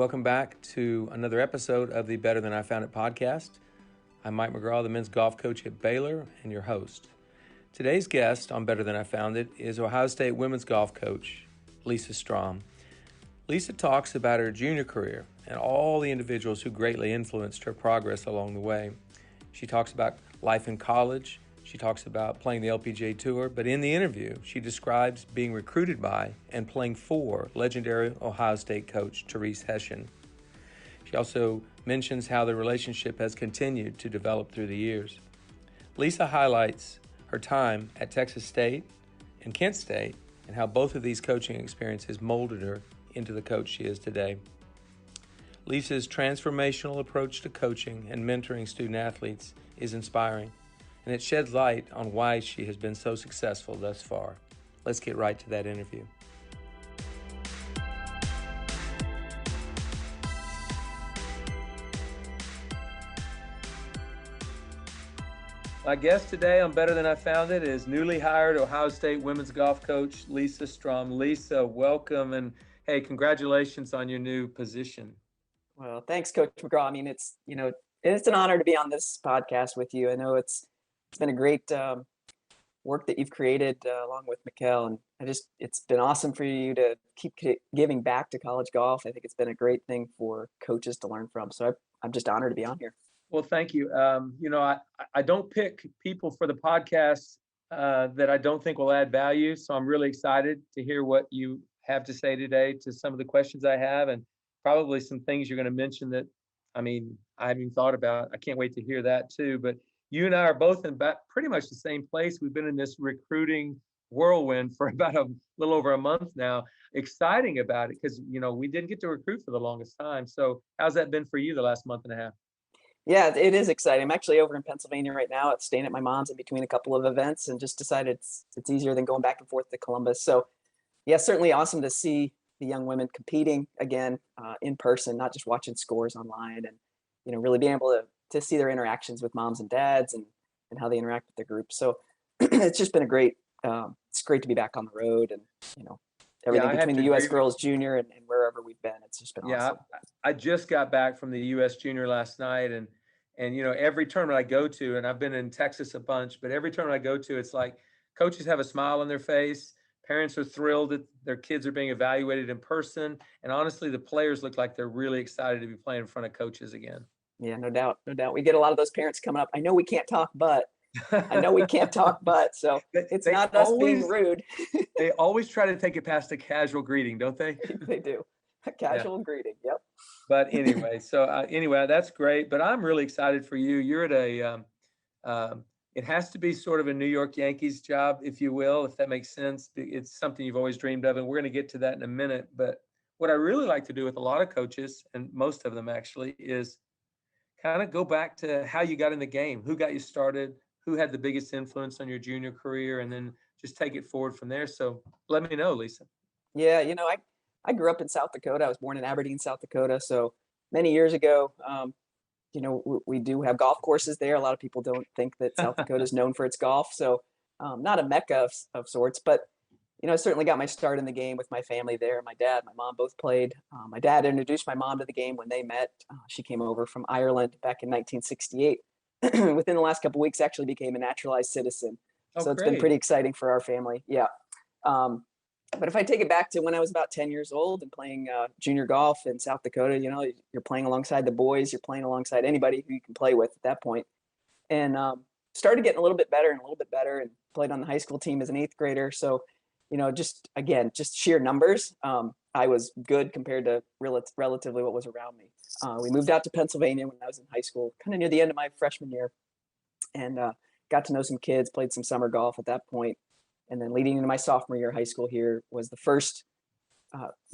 Welcome back to another episode of the Better Than I Found It podcast. I'm Mike McGraw, the men's golf coach at Baylor, and your host. Today's guest on Better Than I Found It is Ohio State women's golf coach, Lisa Strom. Lisa talks about her junior career and all the individuals who greatly influenced her progress along the way. She talks about life in college. She talks about playing the PGA Tour, but in the interview, she describes being recruited by and playing for legendary Ohio State coach Therese Hession. She also mentions how the relationship has continued to develop through the years. Lisa highlights her time at Texas State and Kent State and how both of these coaching experiences molded her into the coach she is today. Lisa's transformational approach to coaching and mentoring student athletes is inspiring, and it sheds light on why she has been so successful thus far. Let's get right to that interview. My guest today on Better Than I Found It is newly hired Ohio State women's golf coach, Lisa Strom. Lisa, welcome, and hey, congratulations on your new position. Well, thanks, Coach McGraw. I mean, it's an honor to be on this podcast with you. I know it's been a great work that you've created along with Mikkel, and it's been awesome for you to keep giving back to college golf. I think it's been a great thing for coaches to learn from. So I'm just honored to be on here. Well, thank you. I don't pick people for the podcast that I don't think will add value. So I'm really excited to hear what you have to say today to some of the questions I have, and probably some things you're going to mention that, I haven't even thought about. I can't wait to hear that too. But you and I are both in pretty much the same place. We've been in this recruiting whirlwind for about a little over a month now. Exciting about it because, we didn't get to recruit for the longest time. So how's that been for you the last month and a half? Yeah, it is exciting. I'm actually over in Pennsylvania right now. It's staying at my mom's in between a couple of events, and just decided it's easier than going back and forth to Columbus. So yeah, certainly awesome to see the young women competing again in person, not just watching scores online, and really being able to see their interactions with moms and dads and how they interact with their groups. So it's just been it's great to be back on the road, and everything between the U.S. girls junior and wherever we've been. It's just been awesome. I just got back from the U.S. junior last night, and every tournament I go to, and I've been in Texas a bunch, but every tournament I go to, it's like coaches have a smile on their face. Parents are thrilled that their kids are being evaluated in person. And honestly, the players look like they're really excited to be playing in front of coaches again. Yeah, no doubt. No doubt. We get a lot of those parents coming up. I know we can't talk, but I know we can't talk, but so it's not us being rude. They always try to take it past a casual greeting, don't they? They do. A casual greeting. Yep. But anyway, that's great. But I'm really excited for you. You're at it has to be sort of a New York Yankees job, if you will, if that makes sense. It's something you've always dreamed of, and we're going to get to that in a minute. But what I really like to do with a lot of coaches, and most of them actually, is kind of go back to how you got in the game, who got you started, who had the biggest influence on your junior career, and then just take it forward from there. So let me know, Lisa. Yeah, I grew up in South Dakota. I was born in Aberdeen, South Dakota. So many years ago, we do have golf courses there. A lot of people don't think that South Dakota is known for its golf. So not a mecca of sorts, but, I certainly got my start in the game with my family there. My dad, my mom both played. My dad introduced my mom to the game when they met. She came over from Ireland back in 1968. Within the last couple of weeks, actually became a naturalized citizen. So it's been pretty exciting for our family. Yeah. But if I take it back to when I was about 10 years old and playing junior golf in South Dakota, you're playing alongside the boys, you're playing alongside anybody who you can play with at that point. And started getting a little bit better and played on the high school team as an 8th grader. So, just sheer numbers. I was good compared to relatively what was around me. We moved out to Pennsylvania when I was in high school, kind of near the end of my freshman year, and got to know some kids, played some summer golf at that point. And then leading into my sophomore year of high school here was the first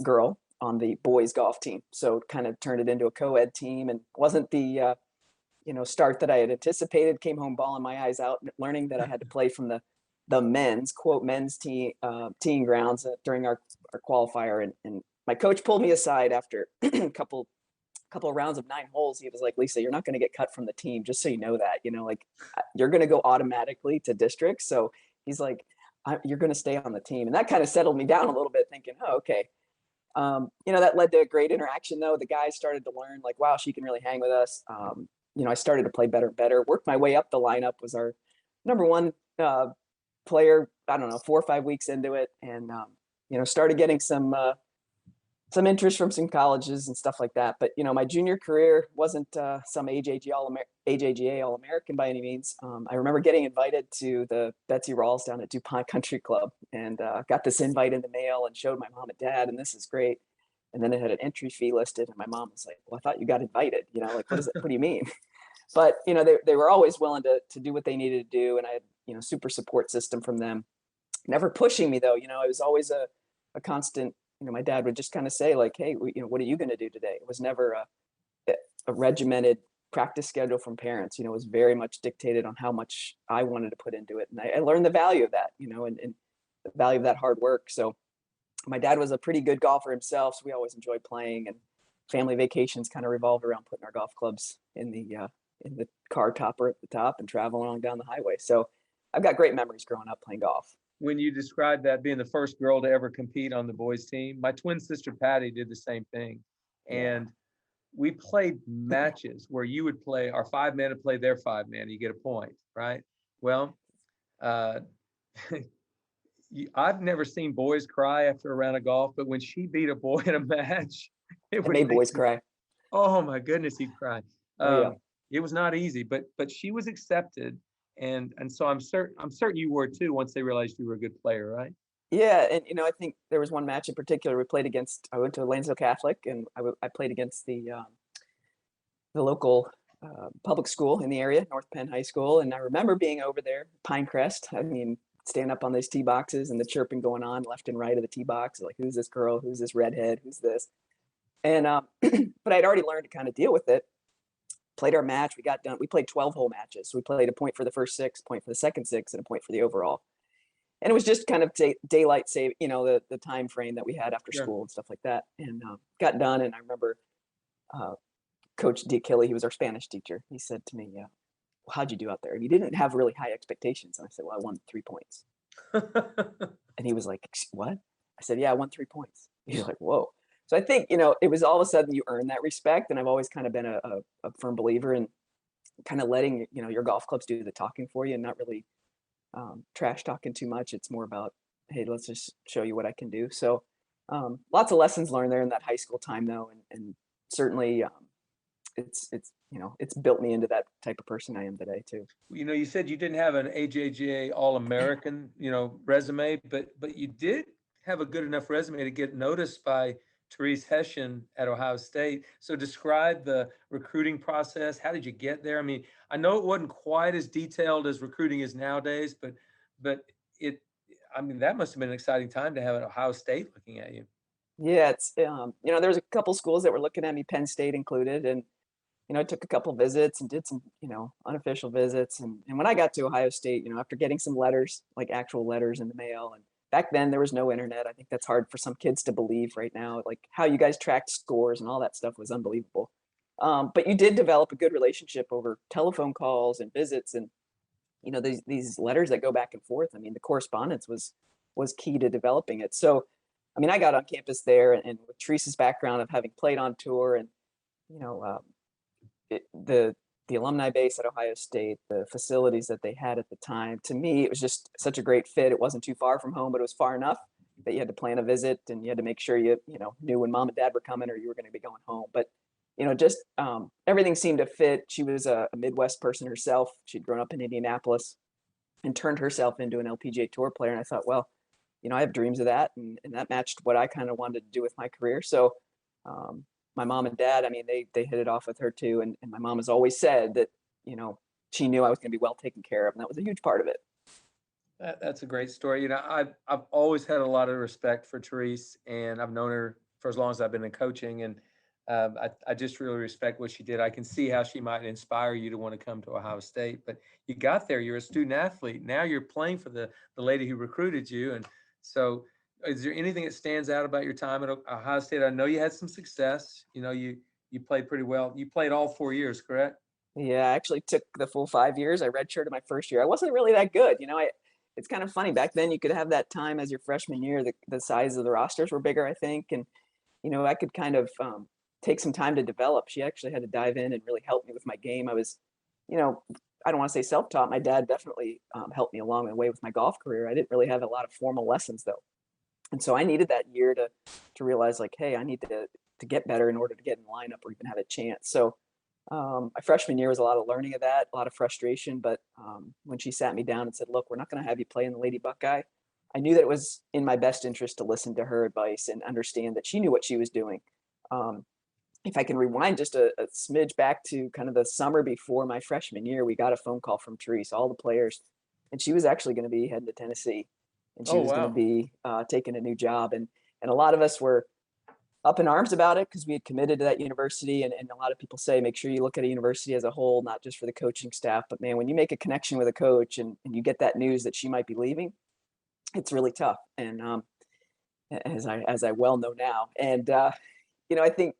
girl on the boys golf team. So kind of turned it into a co-ed team, and wasn't the, start that I had anticipated. Came home bawling my eyes out, learning that I had to play from the men's team grounds during our qualifier. And my coach pulled me aside after a couple of rounds of 9 holes. He was like, Lisa, you're not going to get cut from the team. Just so you know that, you're going to go automatically to districts. So he's like, you're going to stay on the team. And that kind of settled me down a little bit, thinking, oh, okay. That led to a great interaction though. The guys started to learn like, wow, she can really hang with us. I started to play better and better, worked my way up the lineup, was our number one player, I don't know, 4 or 5 weeks into it. And, started getting some interest from some colleges and stuff like that. But, my junior career wasn't some AJGA All-American by any means. I remember getting invited to the Betsy Rawls down at DuPont Country Club, and got this invite in the mail and showed my mom and dad, and this is great. And then it had an entry fee listed, and my mom was like, well, I thought you got invited, like, what is it? What do you mean? But, they were always willing to do what they needed to do. And I had, super support system from them, never pushing me though. It was always a constant, my dad would just kind of say like, hey, what are you going to do today? It was never a regimented practice schedule from parents. It was very much dictated on how much I wanted to put into it. And I learned the value of that, and the value of that hard work. So my dad was a pretty good golfer himself, so we always enjoyed playing, and family vacations kind of revolved around putting our golf clubs in the car topper at the top and traveling on down the highway. So I've got great memories growing up playing golf. When you described that being the first girl to ever compete on the boys team, my twin sister Patty did the same thing. And we played matches where you would play, our 5-man would play their 5-man, you get a point, right? Well, I've never seen boys cry after a round of golf, but when she beat a boy in a match, it made boys cry. Oh my goodness, he'd cry. Yeah. It was not easy, but she was accepted, and so I'm certain you were too once they realized you were a good player, right? Yeah, and I think there was one match in particular we played against. I went to Lanesville Catholic, and I played against the local public school in the area, North Penn High School, and I remember being over there, Pinecrest. I mean, stand up on these tee boxes and the chirping going on left and right of the tee box, like, who's this girl? Who's this redhead? Who's this? And but I'd already learned to kind of deal with it. Played our match. We got done. We played 12-hole matches. So we played a point for the first 6, point for the second 6, and a point for the overall. And it was just kind of daylight save, the time frame that we had after school and stuff like that. And got done. And I remember Coach Achille, he was our Spanish teacher. He said to me, well, how'd you do out there? And he didn't have really high expectations. And I said, well, I won 3 points. And he was like, what? I said, yeah, I won 3 points. He was like, whoa. So I think, it was all of a sudden you earn that respect. And I've always kind of been a firm believer in kind of letting, your golf clubs do the talking for you and not really trash talking too much. It's more about, hey, let's just show you what I can do. So lots of lessons learned there in that high school time though. And certainly it's built me into that type of person I am today too. You said you didn't have an AJGA All-American, resume, but you did have a good enough resume to get noticed by Therese Hession at Ohio State. So describe the recruiting process. How did you get there? I mean, I know it wasn't quite as detailed as recruiting is nowadays, but that must have been an exciting time to have an Ohio State looking at you. Yeah, it's there's a couple schools that were looking at me, Penn State included, and I took a couple visits and did some unofficial visits, and when I got to Ohio State, after getting some letters, like actual letters in the mail, and back then there was no internet. I think that's hard for some kids to believe right now, like how you guys tracked scores and all that stuff was unbelievable. But you did develop a good relationship over telephone calls and visits, and these letters that go back and forth. I mean, the correspondence was key to developing it. So I mean, I got on campus there, and with Therese's background of having played on tour, and the alumni base at Ohio State, the facilities that they had at the time, to me, it was just such a great fit. It wasn't too far from home, but it was far enough that you had to plan a visit, and you had to make sure you knew when mom and dad were coming or you were going to be going home. But just everything seemed to fit. She was a Midwest person herself. She'd grown up in Indianapolis and turned herself into an LPGA Tour player. And I thought, well, I have dreams of that, and that matched what I kind of wanted to do with my career. So my mom and dad, I mean, they hit it off with her too. And my mom has always said that, she knew I was going to be well taken care of. And that was a huge part of it. That's a great story. I've always had a lot of respect for Therese, and I've known her for as long as I've been in coaching. And I just really respect what she did. I can see how she might inspire you to want to come to Ohio State, but you got there, you're a student athlete. Now you're playing for the lady who recruited you. And so is there anything that stands out about your time at Ohio State? I know you had some success. You played pretty well. You played all 4 years, correct? Yeah, I actually took the full 5 years. I redshirted my first year. I wasn't really that good. It's kind of funny. Back then you could have that time as your freshman year. The size of the rosters were bigger, I think. And, I could kind of take some time to develop. She actually had to dive in and really help me with my game. I was, you know, I don't want to say self-taught. My dad definitely helped me along the way with my golf career. I didn't really have a lot of formal lessons though. And so I needed that year to realize like, hey, I need to get better in order to get in the lineup or even have a chance. So my freshman year was a lot of learning of that, a lot of frustration. But when she sat me down and said, "Look, we're not going to have you play in the Lady Buckeye," I knew that it was in my best interest to listen to her advice and understand that she knew what she was doing. Um, if I can rewind just a smidge back to kind of the summer before my freshman year, we got a phone call from Therese, all the players, and she was actually going to be heading to Tennessee, and she Oh, was going to wow. be taking a new job, and a lot of us were up in arms about it because we had committed to that university, and a lot of people say make sure you look at a university as a whole, not just for the coaching staff. But man, when you make a connection with a coach and you get that news that she might be leaving, it's really tough. And as I well know now, and I think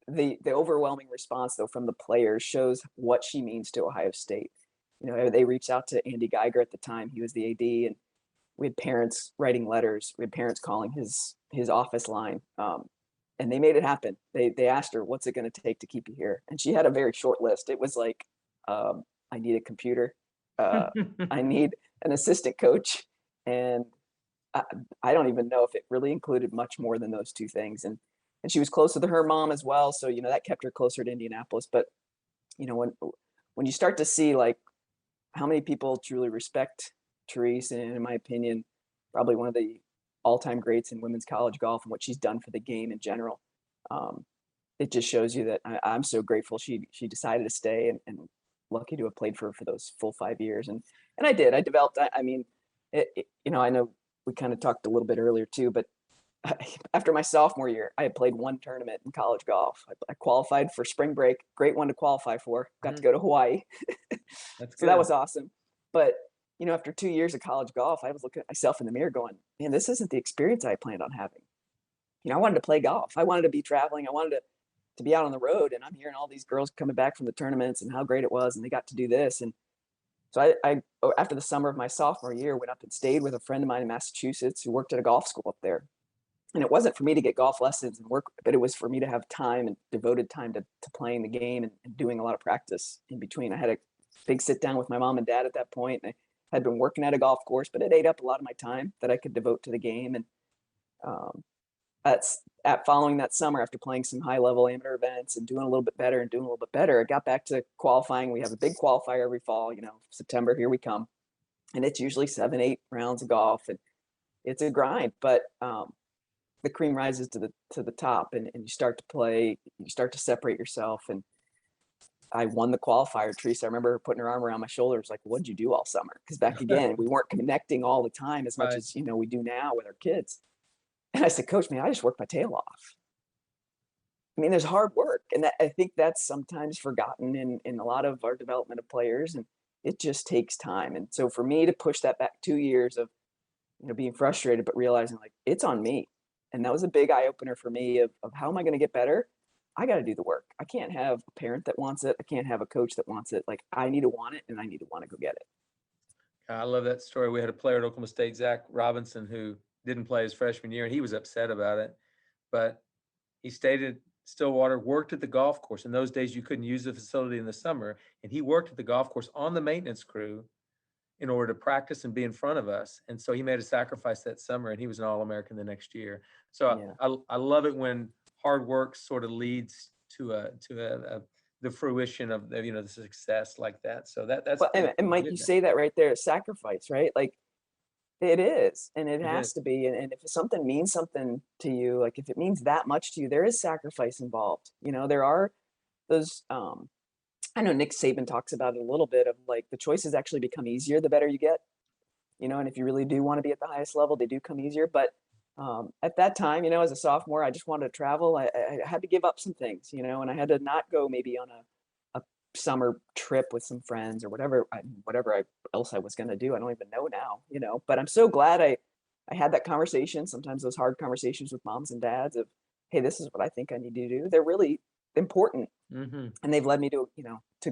the overwhelming response though from the players shows what she means to Ohio State. They reached out to Andy Geiger at the time; he was the AD, and we had parents writing letters. We had parents calling his office line, and they made it happen. They asked her, "What's it going to take to keep you here?" And she had a very short list. It was like, "I need a computer, uh, I need an assistant coach," and I, I don't even know if it really included much more than those two things. And she was closer to her mom as well, so that kept her closer to Indianapolis. But when you start to see like how many people truly respect Therese, and in my opinion, probably one of the all-time greats in women's college golf and what she's done for the game in general. Um, it just shows you that I'm so grateful she decided to stay, and lucky to have played for those full 5 years. And I did. I developed. I mean, I know we kind of talked a little bit earlier too, but after my sophomore year, I had played one tournament in college golf. I qualified for spring break. Great one to qualify for. Got to go to Hawaii. That's So that good. was awesome. But, after 2 years of college golf, I was looking at myself in the mirror going, man, this isn't the experience I planned on having. I wanted to play golf. I wanted to be traveling. I wanted to be out on the road. And I'm hearing all these girls coming back from the tournaments and how great it was. And they got to do this. And so after the summer of my sophomore year, went up and stayed with a friend of mine in Massachusetts who worked at a golf school up there. And it wasn't for me to get golf lessons and work, but it was for me to have time and devoted time to playing the game and doing a lot of practice in between. I had a big sit down with my mom and dad at that point, and I had been working at a golf course, but it ate up a lot of my time that I could devote to the game. And um, at following that summer, after playing some high level amateur events and doing a little bit better, I got back to qualifying. We have a big qualifier every fall, September, here we come. And it's usually 7, 8 rounds of golf, and it's a grind, but the cream rises to the top, and you start to play, you start to separate yourself. And I won the qualifier. Teresa, I remember her putting her arm around my shoulders like, what'd you do all summer? Because back again, we weren't connecting all the time as much Right. as we do now with our kids. And I said, Coach, man, I just worked my tail off. I mean, there's hard work, and I think that's sometimes forgotten in a lot of our development of players, and it just takes time. And so for me to push that back 2 years of being frustrated, but realizing like it's on me. And that was a big eye opener for me of how am I going to get better? I got to do the work. I can't have a parent that wants it. I can't have a coach that wants it. Like I need to want it, and I need to want to go get it. I love that story. We had a player at Oklahoma State, Zach Robinson, who didn't play his freshman year, and he was upset about it. But he stayed at Stillwater, worked at the golf course. In those days, you couldn't use the facility in the summer, and he worked at the golf course on the maintenance crew in order to practice and be in front of us. And so he made a sacrifice that summer, and he was an All-American the next year. So Yeah. I love it when hard work sort of leads to the fruition of the success like that. So that's Well, and Mike, you say that right there, sacrifice, right? Like it is, and it It has is. to be. And if something means something to you, like if it means that much to you, there is sacrifice involved. There are those, I know Nick Saban talks about it a little bit of like the choices actually become easier the better you get. And if you really do want to be at the highest level, they do come easier. But at that time, as a sophomore, I just wanted to travel. I had to give up some things, and I had to not go maybe on a summer trip with some friends or whatever else I was going to do. I don't even know now. But I'm so glad I had that conversation. Sometimes those hard conversations with moms and dads of, hey, this is what I think I need to do. They're really important, Mm-hmm. and they've led me to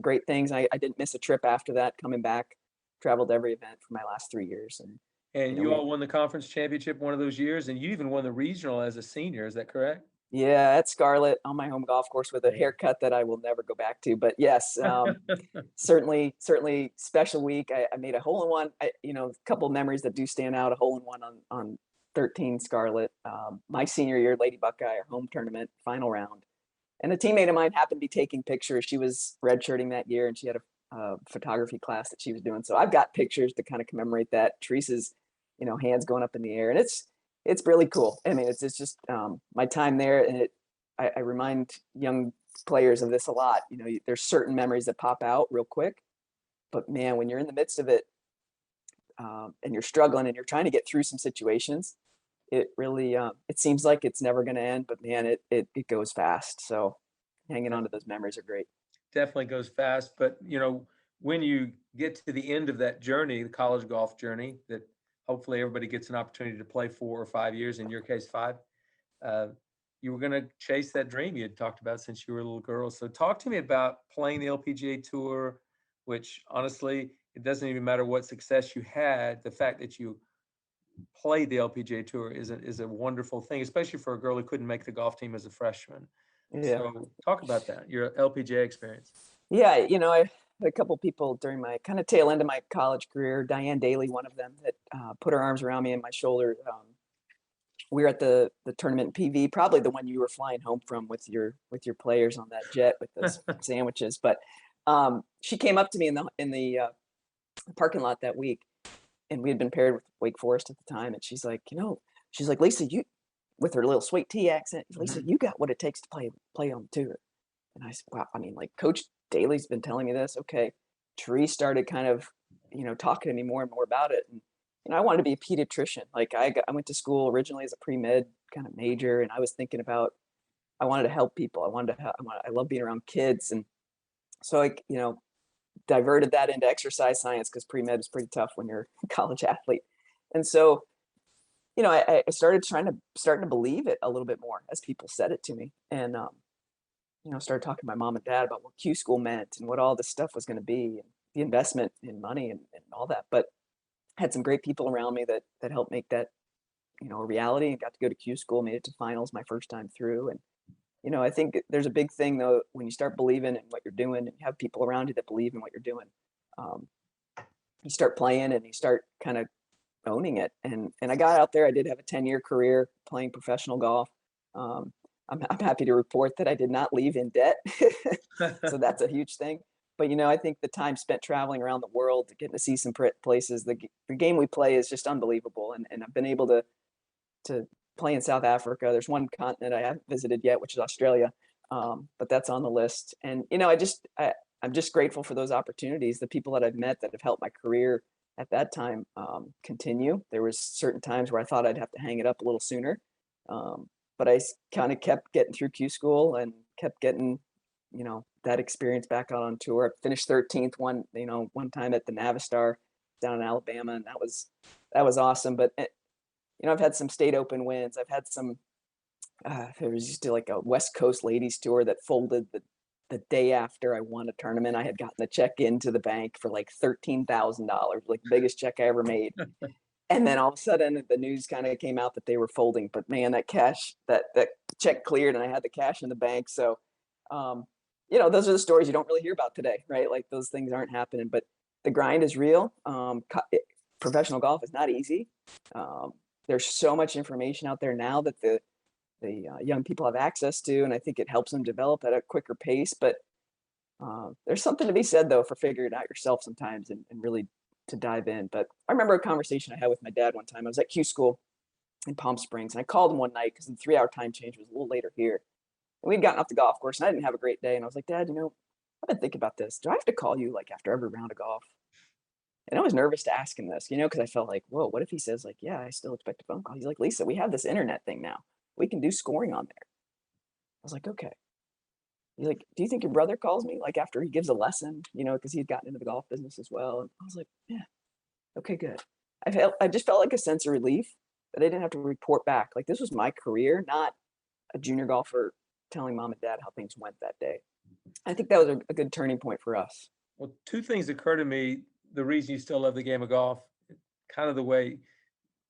great things. I didn't miss a trip after that. Coming back, traveled every event for my last 3 years, and And you we all won the conference championship one of those years, and you even won the regional as a senior. Is that correct? Yeah, at Scarlet on my home golf course with a haircut that I will never go back to. But yes, certainly special week. I made a hole in one. A couple of memories that do stand out. A hole in one on 13 Scarlet. My senior year, Lady Buckeye, our home tournament final round. And a teammate of mine happened to be taking pictures. She was redshirting that year, and she had a photography class that she was doing. So I've got pictures to kind of commemorate that. Teresa's, hands going up in the air, and it's really cool. I mean, it's just my time there, and I remind young players of this a lot. There's certain memories that pop out real quick, but man, when you're in the midst of it, and you're struggling and you're trying to get through some situations, it really it seems like it's never going to end, but man, it goes fast. So hanging on to those memories are great. Definitely goes fast. But, when you get to the end of that journey, the college golf journey, that hopefully everybody gets an opportunity to play 4 or 5 years, in your case, 5, you were going to chase that dream you had talked about since you were a little girl. So talk to me about playing the LPGA Tour, which honestly, it doesn't even matter what success you had. The fact that you played the LPGA Tour is a wonderful thing, especially for a girl who couldn't make the golf team as a freshman. Yeah. So talk about that, your LPGA experience. Yeah, I had a couple people during my kind of tail end of my college career, Diane Daly, one of them, that put her arms around me and my shoulder. We were at the tournament in PV, probably the one you were flying home from with your players on that jet with those sandwiches. But she came up to me in the parking lot that week, and we had been paired with Wake Forest at the time, and she's like, Lisa, you, with her little sweet tea accent, Lisa, you got what it takes to play on the tour. And I said, wow, I mean, like Coach Daly's been telling me this. Okay. Therese started kind of, talking to me more and more about it. And, I wanted to be a pediatrician. Like I went to school originally as a pre-med kind of major, and I was thinking about, I wanted to help people. I love being around kids. And so diverted that into exercise science, because pre-med is pretty tough when you're a college athlete. And so, I started starting to believe it a little bit more as people said it to me. And, started talking to my mom and dad about what Q school meant and what all this stuff was going to be, and the investment in money and all that. But had some great people around me that helped make that, a reality, and got to go to Q school, made it to finals my first time through. And, I think there's a big thing though, when you start believing in what you're doing and you have people around you that believe in what you're doing, you start playing and you start kind of owning it. And I got out there. I did have a 10-year career playing professional golf. I'm happy to report that I did not leave in debt. So that's a huge thing. But, I think the time spent traveling around the world, getting to see some places, the game we play is just unbelievable. And I've been able to play in South Africa. There's one continent I haven't visited yet, which is Australia. But that's on the list. And, I'm just grateful for those opportunities, the people that I've met that have helped my career at that time continue. There was certain times where I thought I'd have to hang it up a little sooner. But I kind of kept getting through Q school and kept getting, that experience back out on tour. I finished 13th one time at the Navistar down in Alabama, and that was awesome. But I've had some state open wins. I've had some. There was used to like a West Coast ladies tour that folded the day after I won a tournament. I had gotten the check into the bank for like $13,000, like the biggest check I ever made. And then all of a sudden the news kind of came out that they were folding, but man, that check cleared and I had the cash in the bank. So, those are the stories you don't really hear about today, right? Like those things aren't happening, but the grind is real. Professional golf is not easy. There's so much information out there now that the young people have access to, and I think it helps them develop at a quicker pace. But there's something to be said though for figuring it out yourself sometimes and really to dive in. But I remember a conversation I had with my dad one time. I was at Q school in Palm Springs, and I called him one night because the 3-hour time change was a little later here. And we'd gotten off the golf course, and I didn't have a great day. And I was like, Dad, I've been thinking about this. Do I have to call you like after every round of golf? And I was nervous to ask him this, because I felt like, whoa, what if he says like, yeah, I still expect a phone call? He's like, Lisa, we have this internet thing now. We can do scoring on there. I was like, okay. He's like, do you think your brother calls me like after he gives a lesson, because he'd gotten into the golf business as well? And I was like, yeah, okay, good. I just felt like a sense of relief that I didn't have to report back. Like this was my career, not a junior golfer telling mom and dad how things went that day. I think that was a good turning point for us. Well, two things occur to me. The reason you still love the game of golf, kind of the way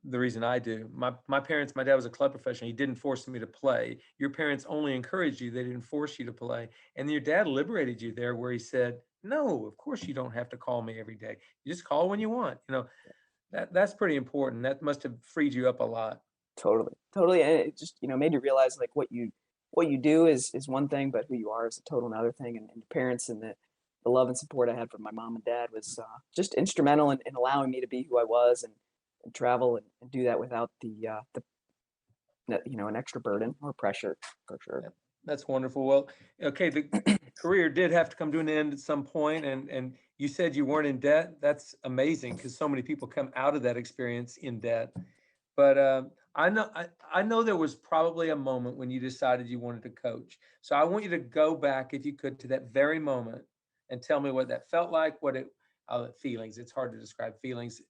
the reason I do. My parents, my dad was a club professional. He didn't force me to play. Your parents only encouraged you. They didn't force you to play. And your dad liberated you there where he said, no, of course you don't have to call me every day. You just call when you want. That's pretty important. That must have freed you up a lot. Totally. And it just, made you realize like what you do is one thing, but who you are is a total another thing. And your parents and the love and support I had from my mom and dad was just instrumental in allowing me to be who I was and travel and do that without the an extra burden or pressure, for sure. That's wonderful. Well, okay, the career did have to come to an end at some point, and you said you weren't in debt. That's amazing because so many people come out of that experience in debt. But I know there was probably a moment when you decided you wanted to coach. So I want you to go back, if you could, to that very moment and tell me what that felt like. Feelings. It's hard to describe feelings.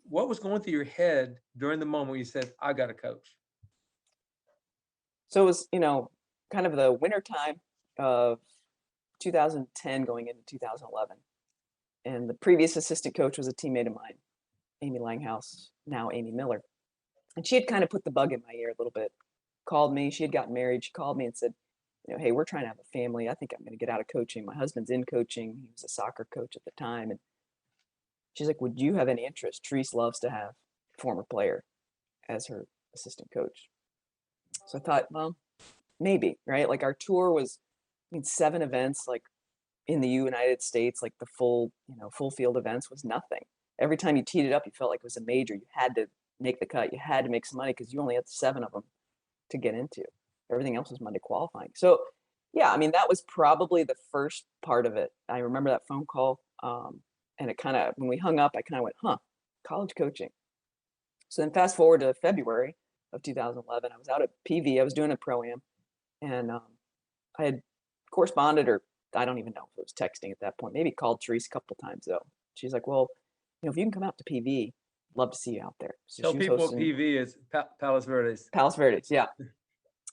What was going through your head during the moment when you said, "I got to coach"? So it was, kind of the winter time of 2010 going into 2011. And the previous assistant coach was a teammate of mine, Amy Langhouse, now Amy Miller. And she had kind of put the bug in my ear a little bit, called me. She had gotten married. She called me and said, hey, we're trying to have a family. I think I'm going to get out of coaching. My husband's in coaching. He was a soccer coach at the time. And she's like, would you have any interest? Therese loves to have a former player as her assistant coach. So I thought, well, maybe, right? Like our tour was, 7 events, like in the United States, like the full field events was nothing. Every time you teed it up, you felt like it was a major. You had to make the cut. You had to make some money because you only had 7 of them to get into. Everything else was Monday qualifying. So yeah, that was probably the first part of it. I remember that phone call. And it kind of, when we hung up, I kind of went, college coaching. So then fast forward to February of 2011, I was out at PV. I was doing a pro-am, and I had corresponded, or I don't even know if it was texting at that point, maybe called Therese a couple times though. She's like, well, if you can come out to PV, love to see you out there. So Tell people what PV is. Palos Verdes. Palos Verdes, yeah.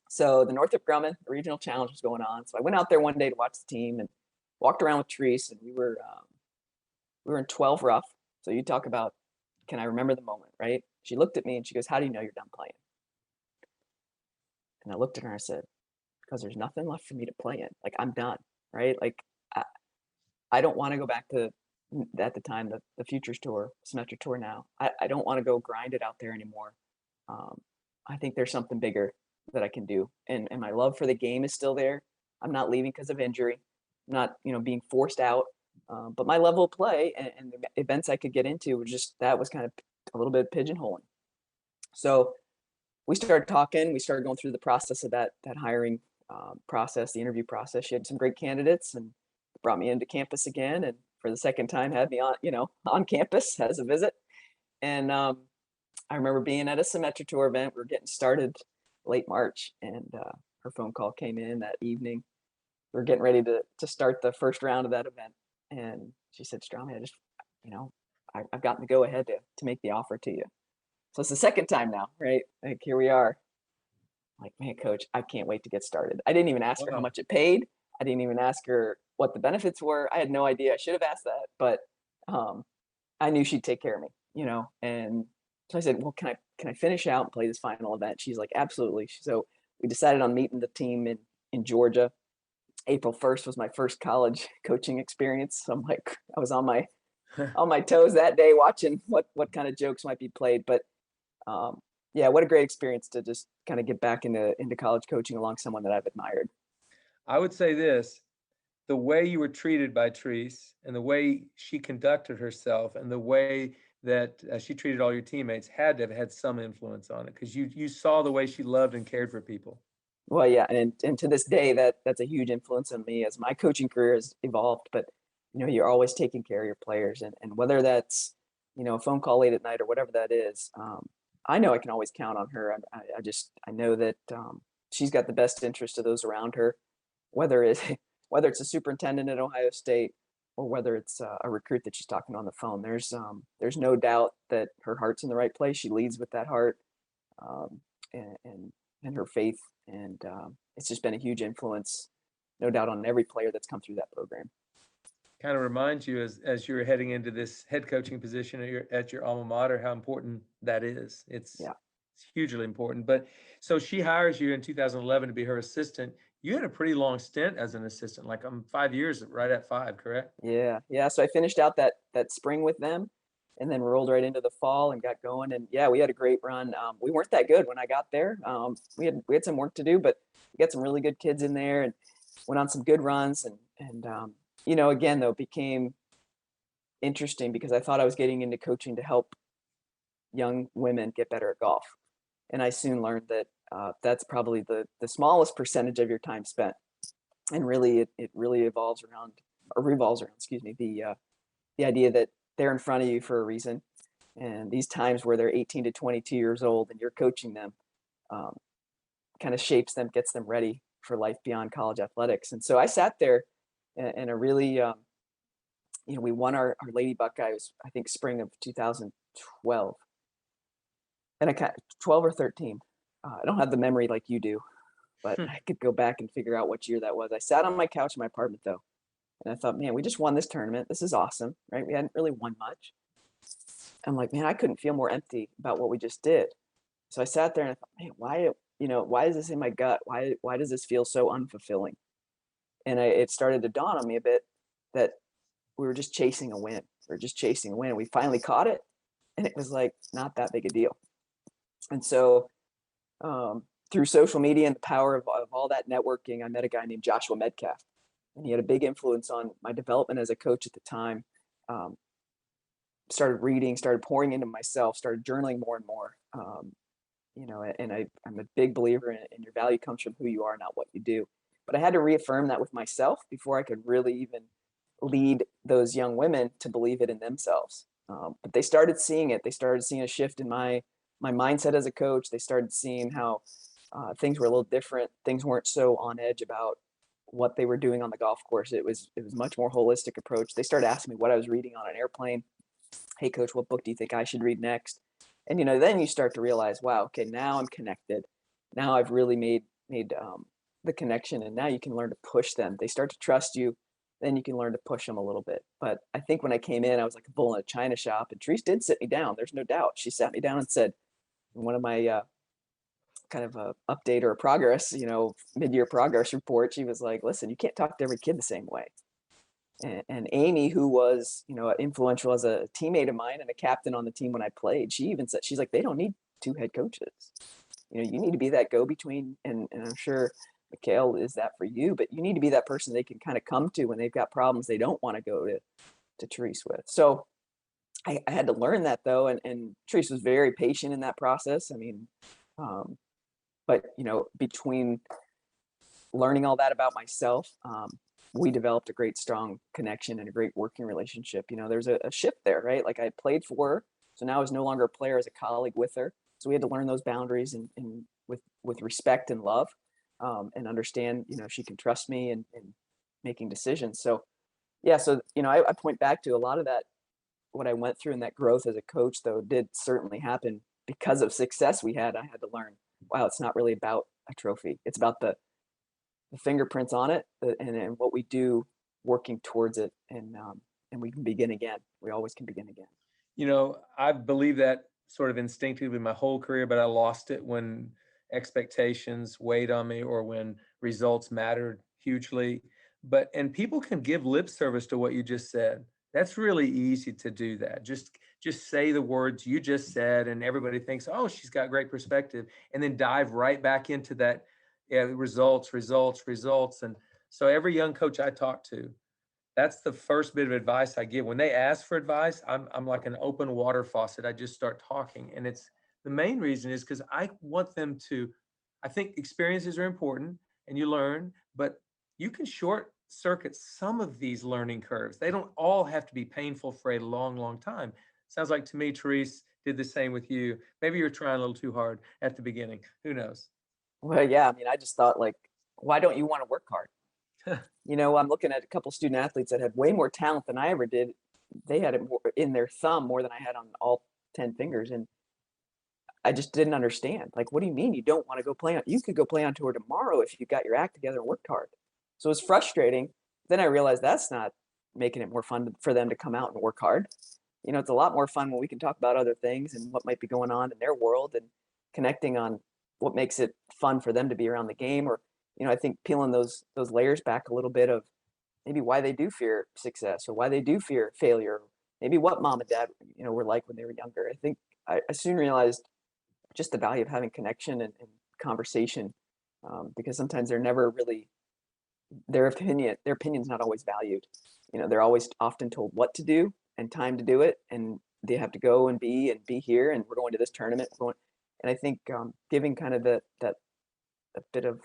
So the Northrop Grumman Regional Challenge was going on. So I went out there one day to watch the team and walked around with Therese, and we were in 12 rough. So you talk about, can I remember the moment, right? She looked at me and she goes, how do you know you're done playing? And I looked at her and I said, because there's nothing left for me to play in. Like, I'm done, right? Like, I don't want to go back to, at the time, the Futures Tour, Symetra Tour now. I don't want to go grind it out there anymore. I think there's something bigger that I can do. And my love for the game is still there. I'm not leaving because of injury. I'm not, being forced out. But my level of play and the events I could get into that was kind of a little bit pigeonholing. So we started talking. We started going through the process of that hiring process, the interview process. She had some great candidates and brought me into campus again. And for the second time, had me on campus as a visit. And I remember being at a Symetra Tour event. We were getting started late March, and her phone call came in that evening. We were getting ready to start the first round of that event. And she said, Strom, I just, I've gotten the go ahead to make the offer to you. So it's the second time now, right? Like, here we are. Like, man, coach, I can't wait to get started. I didn't even ask her how much it paid. I didn't even ask her what the benefits were. I had no idea. I should have asked that, but I knew she'd take care of me, And so I said, well, can I finish out and play this final event? She's like, absolutely. So we decided on meeting the team in Georgia. April 1st was my first college coaching experience. So I'm like, I was on my toes that day, watching what kind of jokes might be played. But yeah, what a great experience to just kind of get back into college coaching along someone that I've admired. I would say this, the way you were treated by Therese and the way she conducted herself and the way that she treated all your teammates had to have had some influence on it, because you saw the way she loved and cared for people. Well, yeah, and to this day, that's a huge influence on me as my coaching career has evolved. But you're always taking care of your players, and whether that's a phone call late at night or whatever that is, I know I can always count on her. I know that she's got the best interest of those around her, whether it's a superintendent at Ohio State or whether it's a recruit that she's talking to on the phone. There's no doubt that her heart's in the right place. She leads with that heart, and her faith. And it's just been a huge influence, no doubt, on every player that's come through that program. kind of reminds you as you're heading into this head coaching position at your alma mater, how important that is. It's Yeah. hugely important. But so she hires you in 2011 to be her assistant. You had a pretty long stint as an assistant, like 5 years, right at 5, correct? Yeah. Yeah. So I finished out that spring with them and then rolled right into the fall and got going. And yeah, we had a great run. We weren't that good when I got there. We had some work to do, but we got some really good kids in there and went on some good runs. And again, though, it became interesting because I thought I was getting into coaching to help young women get better at golf. And I soon learned that that's probably the smallest percentage of your time spent. And really, it really revolves around, excuse me, the idea that they're in front of you for a reason. And these times where they're 18 to 22 years old and you're coaching them um, kind of shapes them, gets them ready for life beyond college athletics. And so I sat there in a really, we won our Lady Buckeyes, I think, spring of 2012. And 12 or 13. I don't have the memory like you do, but I could go back and figure out what year that was. I sat on my couch in my apartment, though, and I thought, man, we just won this tournament. This is awesome, right? We hadn't really won much. I'm like, man, I couldn't feel more empty about what we just did. So I sat there and I thought, man, why is this in my gut? Why does this feel so unfulfilling? And it started to dawn on me a bit that we were just chasing a win. We were just chasing a win. We finally caught it, and it was like not that big a deal. And so through social media and the power of all that networking, I met a guy named Joshua Metcalf, and he had a big influence on my development as a coach at the time. Started reading, started pouring into myself, started journaling more and more. And I'm a big believer in your value comes from who you are, not what you do. But I had to reaffirm that with myself before I could really even lead those young women to believe it in themselves. But they started seeing it. They started seeing a shift in my mindset as a coach. They started seeing how things were a little different. Things weren't so on edge about what they were doing on the golf course. It was much more holistic approach. They started asking me what I was reading on an airplane. Hey, coach, what book do you think I should read next? And then you start to realize, wow, okay, now I'm connected. Now I've really made the connection, and now you can learn to push them. They start to trust you. Then you can learn to push them a little bit. But I think when I came in, I was like a bull in a china shop, and Therese did sit me down. There's no doubt. She sat me down and said, in one of my kind of a update or a progress, mid-year progress report, she was like, listen, you can't talk to every kid the same way. And Amy, who was, influential as a teammate of mine and a captain on the team when I played, she even said, she's like, they don't need two head coaches. You need to be that go-between. And I'm sure Mikkel is that for you, but you need to be that person they can kind of come to when they've got problems they don't want to go to Therese with. So I had to learn that, though. And Therese was very patient in that process. I mean, but, between learning all that about myself, we developed a great, strong connection and a great working relationship. There's a shift there, right? Like I played for her, so now I was no longer a player, as a colleague with her. So we had to learn those boundaries and with respect and love, and understand, she can trust me in making decisions. So, yeah, so, I point back to a lot of that, what I went through and that growth as a coach, though, did certainly happen because of success we had. I had to learn, wow, it's not really about a trophy. It's about the fingerprints on it, and what we do working towards it, and we can begin again. We always can begin again. I believe that sort of instinctively my whole career, but I lost it when expectations weighed on me or when results mattered hugely. And people can give lip service to what you just said. That's really easy to do that. Just say the words you just said, and everybody thinks, oh, she's got great perspective, and then dive right back into that. Yeah, results. And so every young coach I talk to, that's the first bit of advice I give. When they ask for advice, I'm like an open water faucet. I just start talking. And it's the main reason is because I want them to, I think experiences are important and you learn, but you can short circuit some of these learning curves. They don't all have to be painful for a long, long time. Sounds like to me, Therese did the same with you. Maybe you're trying a little too hard at the beginning. Who knows? Well, yeah, I mean, I just thought, like, why don't you want to work hard? I'm looking at a couple student athletes that had way more talent than I ever did. They had it more in their thumb more than I had on all 10 fingers. And I just didn't understand. Like, what do you mean you don't want to go play on? You could go play on tour tomorrow if you got your act together and worked hard. So it was frustrating. Then I realized that's not making it more fun for them to come out and work hard. It's a lot more fun when we can talk about other things and what might be going on in their world and connecting on what makes it fun for them to be around the game. Or, I think peeling those layers back a little bit of maybe why they do fear success or why they do fear failure, maybe what mom and dad, were like when they were younger. I think I soon realized just the value of having connection and conversation, because sometimes they're never really, their opinion's not always valued. They're always often told what to do and time to do it, and they have to go and be here, and we're going to this tournament. And I think giving kind of that a bit of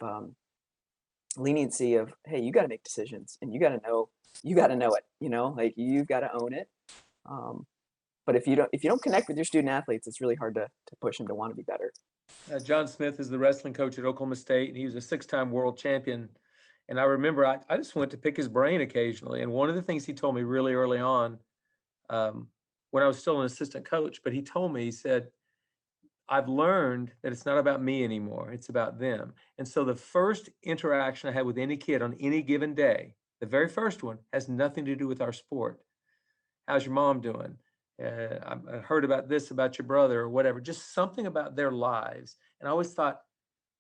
leniency of, hey, you got to make decisions, and you got to know it. Like you've got to own it. But if you don't connect with your student athletes, it's really hard to push them to want to be better. John Smith is the wrestling coach at Oklahoma State, and he was a 6-time world champion. And I remember I just went to pick his brain occasionally. And one of the things he told me really early on, when I was still an assistant coach, but he told me, he said, I've learned that it's not about me anymore. It's about them. And so the first interaction I had with any kid on any given day, the very first one, has nothing to do with our sport. How's your mom doing? I heard about this about your brother or whatever, just something about their lives. And I always thought,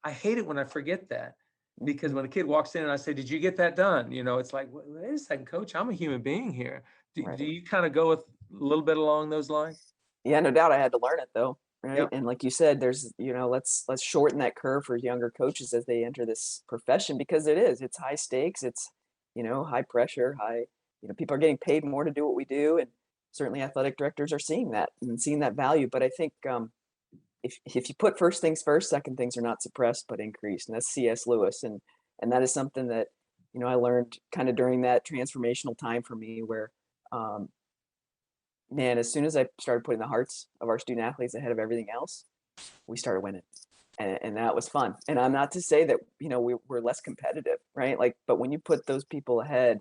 I hate it when I forget that, because when a kid walks in and I say, did you get that done? It's like, wait a second, coach, I'm a human being here. Do you kind of go with a little bit along those lines? Yeah, no doubt. I had to learn it though. Right. Yep. And like you said, there's, let's shorten that curve for younger coaches as they enter this profession, because it's high stakes. It's, high pressure, people are getting paid more to do what we do. And certainly athletic directors are seeing that and seeing that value. But I think if you put first things first, second things are not suppressed, but increased. And that's C.S. Lewis. And that is something that, I learned kind of during that transformational time for me where, man, as soon as I started putting the hearts of our student athletes ahead of everything else, we started winning. And that was fun. And I'm not to say that, we're less competitive, right? Like, but when you put those people ahead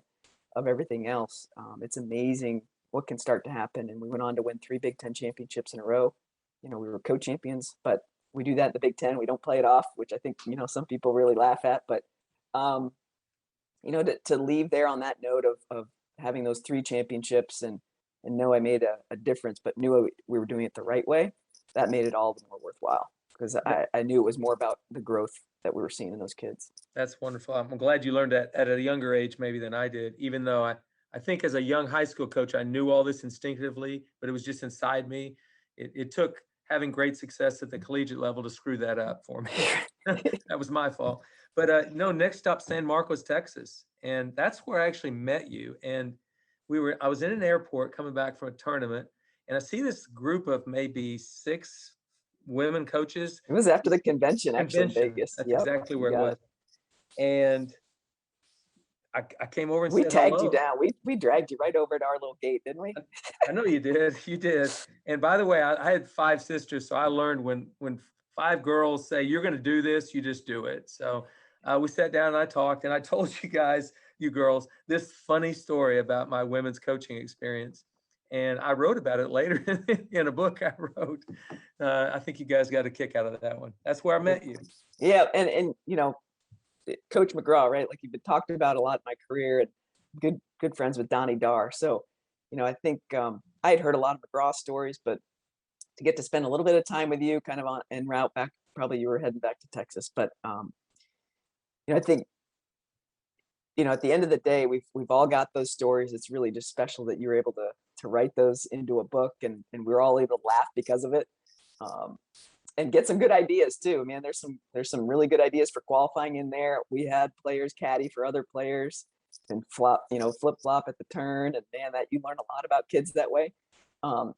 of everything else, it's amazing what can start to happen. And we went on to win 3 Big Ten championships in a row. We were co-champions, but we do that in the Big Ten. We don't play it off, which I think, some people really laugh at. But, to leave there on that note of having those 3 championships and know I made a difference, but knew we were doing it the right way, that made it all the more worthwhile, because I knew it was more about the growth that we were seeing in those kids. That's wonderful. I'm glad you learned that at a younger age maybe than I did, even though I think as a young high school coach, I knew all this instinctively, but it was just inside me. It took having great success at the collegiate level to screw that up for me. That was my fault. But next stop, San Marcos, Texas. And that's where I actually met you. And I was in an airport coming back from a tournament, and I see this group of maybe 6 women coaches. It was after the convention. Actually, in Vegas. That's exactly where it was. And I came over and we said tagged hello. You down. We dragged you right over to our little gate, didn't we? I know you did. You did. And by the way, I had 5 sisters, so I learned when 5 girls say you're going to do this, you just do it. So we sat down and I talked, and I told you girls, this funny story about my women's coaching experience. And I wrote about it later in a book I wrote. I think you guys got a kick out of that one. That's where I met you. Yeah. And Coach McGraw, right? Like you've been talked about a lot in my career, and good friends with Donnie Dar. So, I think I had heard a lot of McGraw stories, but to get to spend a little bit of time with you kind of en route back, probably you were heading back to Texas. But, I think, at the end of the day, we've all got those stories. It's really just special that you were able to write those into a book, and we're all able to laugh because of it. And get some good ideas too, man. There's some really good ideas for qualifying in there. We had players caddy for other players and flip flop at the turn, and man, that you learn a lot about kids that way.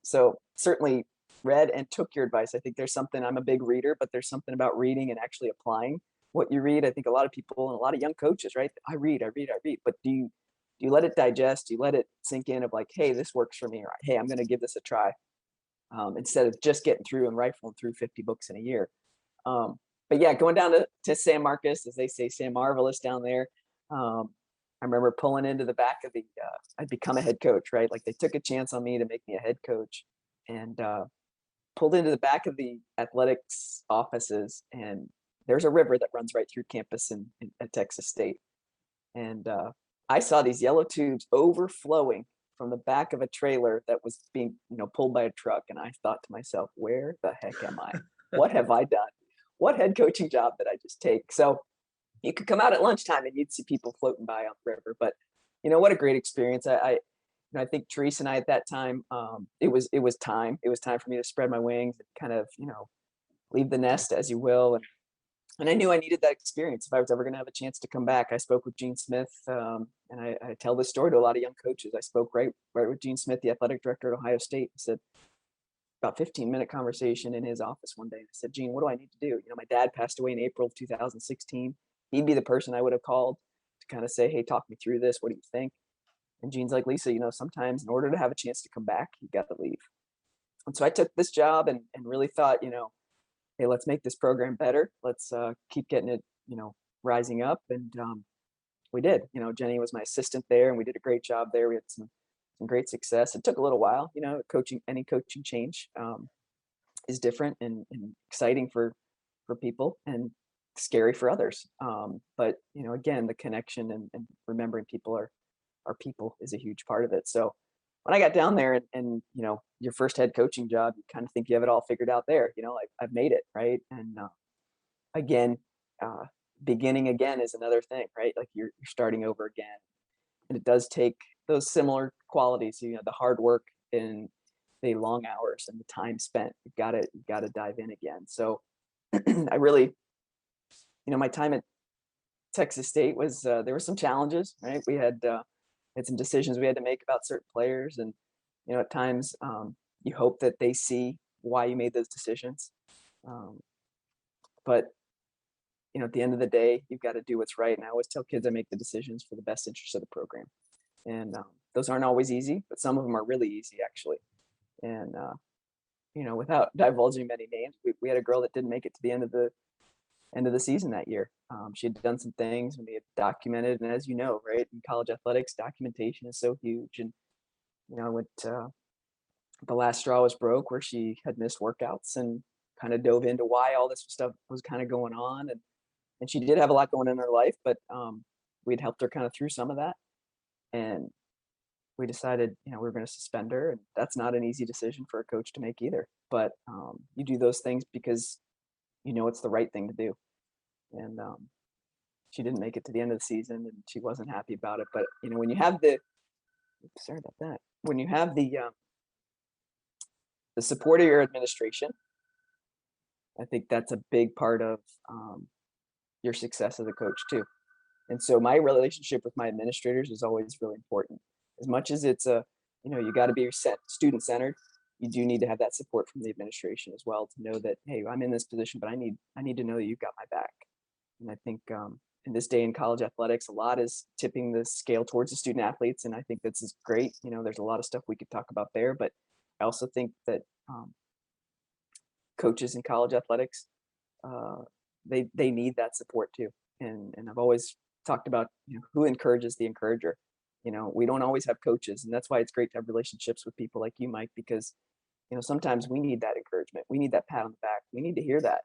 So certainly read and took your advice. I think there's something. I'm a big reader, but there's something about reading and actually applying what you read. I think a lot of people and a lot of young coaches, right? I read, but do you let it digest? Do you let it sink in of like, hey, this works for me, or hey, I'm going to give this a try. Instead of just getting through and rifling through 50 books in a year. But yeah, going down to San Marcos, as they say, San Marvelous down there. I remember pulling into the back of I'd become a head coach, right? Like they took a chance on me to make me a head coach, and pulled into the back of the athletics offices, and there's a river that runs right through campus at Texas State. And I saw these yellow tubes overflowing from the back of a trailer that was being, pulled by a truck. And I thought to myself, where the heck am I? What have I done? What head coaching job did I just take? So you could come out at lunchtime and you'd see people floating by on the river. But what a great experience. I think Therese and I at that time, it was time. It was time for me to spread my wings and kind of, leave the nest, as you will. And I knew I needed that experience if I was ever going to have a chance to come back. I spoke with Gene Smith, and I tell this story to a lot of young coaches. I spoke right with Gene Smith, the athletic director at Ohio State. I said, about 15-minute conversation in his office one day. I said, Gene, what do I need to do? My dad passed away in April of 2016. He'd be the person I would have called to kind of say, hey, talk me through this. What do you think? And Gene's like, Lisa, sometimes in order to have a chance to come back, you got to leave. And so I took this job and really thought, hey, let's make this program better. Let's keep getting it, rising up. And we did. Jenny was my assistant there, and we did a great job there. We had some great success. It took a little while. Any coaching change is different and exciting for people and scary for others. But again, the connection and remembering people are people is a huge part of it. So when I got down there and your first head coaching job, you kind of think you have it all figured out there. I've made it, right? And again, beginning again is another thing, right? Like you're starting over again, and it does take those similar qualities. The hard work and the long hours and the time spent. You gotta dive in again. So I really, my time at Texas State was there were some challenges, right? We had some decisions we had to make about certain players, and at times you hope that they see why you made those decisions, but at the end of the day, you've got to do what's right. And I always tell kids I make the decisions for the best interest of the program, and those aren't always easy, but some of them are really easy actually. And without divulging many names, we had a girl that didn't make it to the end of the season that year. She had done some things and we had documented, and as you know, right, in college athletics, documentation is so huge. And I went the last straw was broke, where she had missed workouts, and kind of dove into why all this stuff was kind of going on. And she did have a lot going on in her life, but we'd helped her kind of through some of that. And we decided, we were going to suspend her, and that's not an easy decision for a coach to make either. But you do those things because it's the right thing to do. And she didn't make it to the end of the season, and she wasn't happy about it. But when you have when you have the support of your administration, I think that's a big part of your success as a coach too. And so my relationship with my administrators is always really important. As much as it's you got to be student centered, you do need to have that support from the administration as well, to know that, hey, I'm in this position, but I need to know that you've got my back. And I think in this day in college athletics, a lot is tipping the scale towards the student athletes, and I think this is great. There's a lot of stuff we could talk about there, but I also think that coaches in college athletics, they need that support too. And I've always talked about who encourages the encourager. We don't always have coaches, and that's why it's great to have relationships with people like you, Mike, because sometimes we need that encouragement. We need that pat on the back. We need to hear that.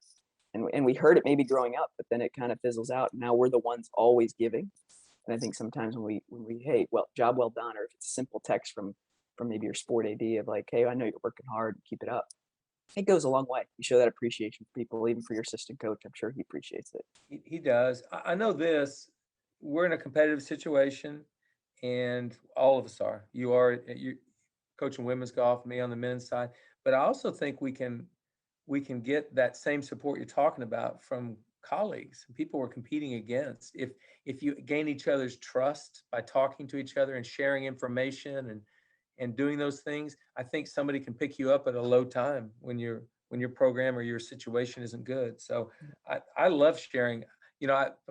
And we heard it maybe growing up, but then it kind of fizzles out. And now we're the ones always giving. And I think sometimes when we hey, well, job well done, or if it's a simple text from maybe your sport AD of like, hey, I know you're working hard, keep it up. It goes a long way. You show that appreciation for people, even for your assistant coach. I'm sure he appreciates it. He does. I know this. We're in a competitive situation, and all of us are. You coaching women's golf, me on the men's side. But I also think we can get that same support you're talking about from colleagues, people we're competing against. If you gain each other's trust by talking to each other and sharing information and doing those things, I think somebody can pick you up at a low time when your program or your situation isn't good. So I love sharing.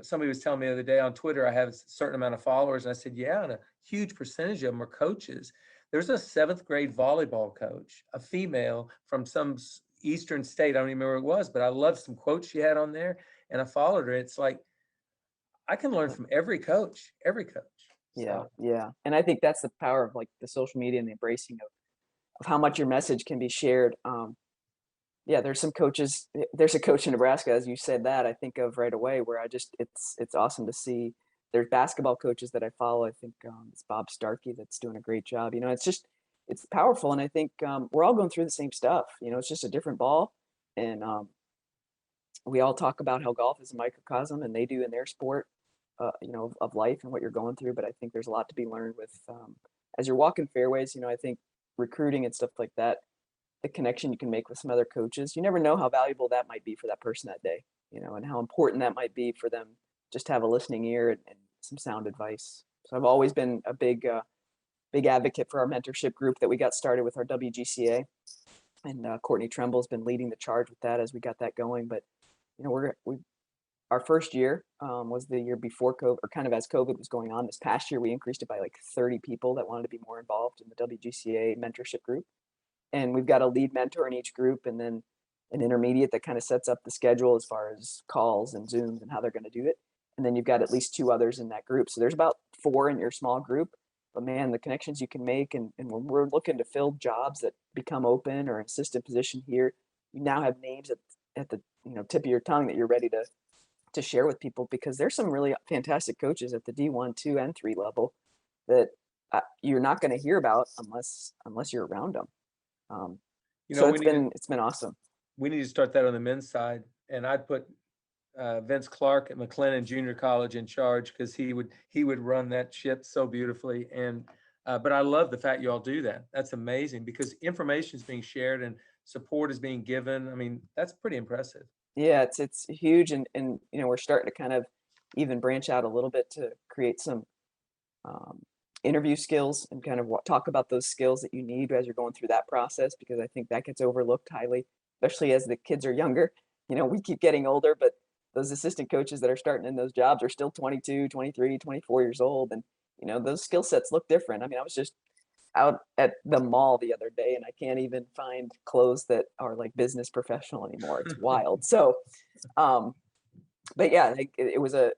Somebody was telling me the other day on Twitter, I have a certain amount of followers, and I said, yeah, and a huge percentage of them are coaches. There's a 7th grade volleyball coach, a female from some Eastern state. I don't even remember what it was, but I loved some quotes she had on there, and I followed her. It's like, I can learn from every coach. Yeah. Yeah. And I think that's the power of like the social media and the embracing of how much your message can be shared. Yeah, there's some coaches. There's a coach in Nebraska, as you said that, I think of right away, where it's awesome to see there's basketball coaches that I follow. I think it's Bob Starkey that's doing a great job. It's powerful. And I think we're all going through the same stuff. It's just a different ball. And we all talk about how golf is a microcosm, and they do in their sport, of life and what you're going through. But I think there's a lot to be learned with as you're walking fairways. I think recruiting and stuff like that, the connection you can make with some other coaches, you never know how valuable that might be for that person that day, and how important that might be for them just to have a listening ear and some sound advice. So I've always been a big advocate for our mentorship group that we got started with our WGCA, and Courtney Tremble's been leading the charge with that as we got that going. But our first year was the year before COVID, or kind of as COVID was going on. This past year, we increased it by like 30 people that wanted to be more involved in the WGCA mentorship group. And we've got a lead mentor in each group, and then an intermediate that kind of sets up the schedule as far as calls and Zooms and how they're going to do it. And then you've got at least 2 others in that group. So there's about 4 in your small group. But man, the connections you can make, and when we're looking to fill jobs that become open or assistant position here, you now have names at the tip of your tongue that you're ready to share with people, because there's some really fantastic coaches at the D1, 2, and 3 level that you're not going to hear about unless you're around them. So it's been awesome. We need to start that on the men's side, and I'd put Vince Clark at McLennan Junior College in charge, because he would run that ship so beautifully. And but I love the fact you all do that. That's amazing, because information is being shared and support is being given. I mean, that's pretty impressive. Yeah, it's huge, and we're starting to kind of even branch out a little bit to create some interview skills and kind of talk about those skills that you need as you're going through that process, because I think that gets overlooked highly, especially as the kids are younger. We keep getting older, but those assistant coaches that are starting in those jobs are still 22, 23, 24 years old. And, those skill sets look different. I mean, I was just out at the mall the other day, and I can't even find clothes that are like business professional anymore. It's wild. So, but yeah, it was a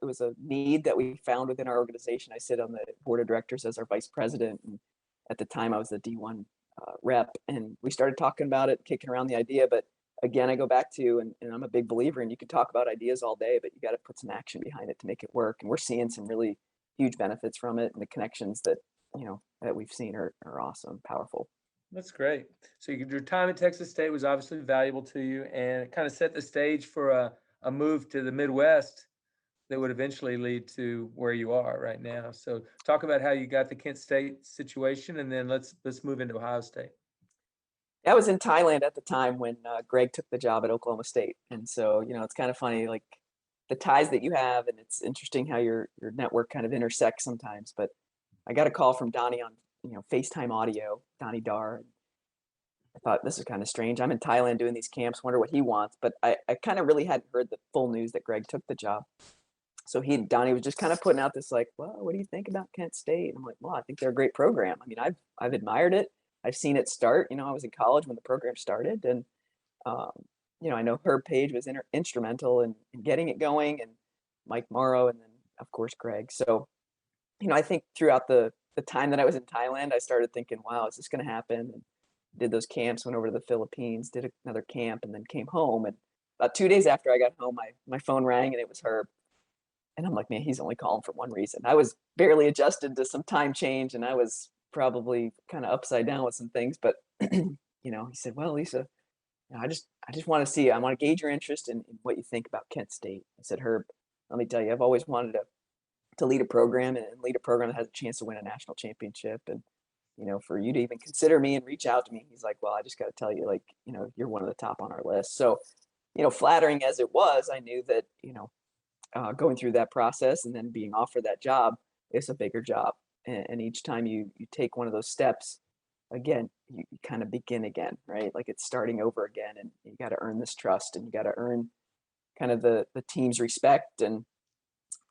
need that we found within our organization. I sit on the board of directors as our vice president, and at the time I was the D1 rep, and we started talking about it, kicking around the idea. But again, I go back to, and I'm a big believer in, you can talk about ideas all day, but you got to put some action behind it to make it work. And we're seeing some really huge benefits from it, and the connections that that we've seen are awesome, powerful. That's great. So your time at Texas State was obviously valuable to you, and it kind of set the stage for a move to the Midwest that would eventually lead to where you are right now. So talk about how you got the Kent State situation, and then let's move into Ohio State. I was in Thailand at the time when Greg took the job at Oklahoma State. And so, it's kind of funny, like the ties that you have, and it's interesting how your network kind of intersects sometimes. But I got a call from Donnie on, FaceTime audio, Donnie Dar. And I thought, this is kind of strange. I'm in Thailand doing these camps, wonder what he wants. But I kind of really hadn't heard the full news that Greg took the job. So Donnie was just kind of putting out this like, well, what do you think about Kent State? And I'm like, well, I think they're a great program. I mean, I've admired it. I've seen it start. I was in college when the program started, and I know Herb Page was instrumental in getting it going, and Mike Morrow, and then of course Greg. So, I think throughout the time that I was in Thailand, I started thinking, wow, is this going to happen? And did those camps, went over to the Philippines, did another camp, and then came home. And about 2 days after I got home, my phone rang, and it was Herb. And I'm like, man, he's only calling for one reason. I was barely adjusted to some time change, and I was probably kind of upside down with some things. But he said, well, Lisa, I just want to see, I want to gauge your interest in what you think about Kent State. I said, Herb, let me tell you, I've always wanted to lead a program, and lead a program that has a chance to win a national championship. And for you to even consider me and reach out to me, he's like, well, I just got to tell you, like, you're one of the top on our list. So flattering as it was, I knew that going through that process and then being offered that job is a bigger job. And each time you take one of those steps, again, you kind of begin again, right? Like it's starting over again, and you got to earn this trust, and you got to earn kind of the team's respect. And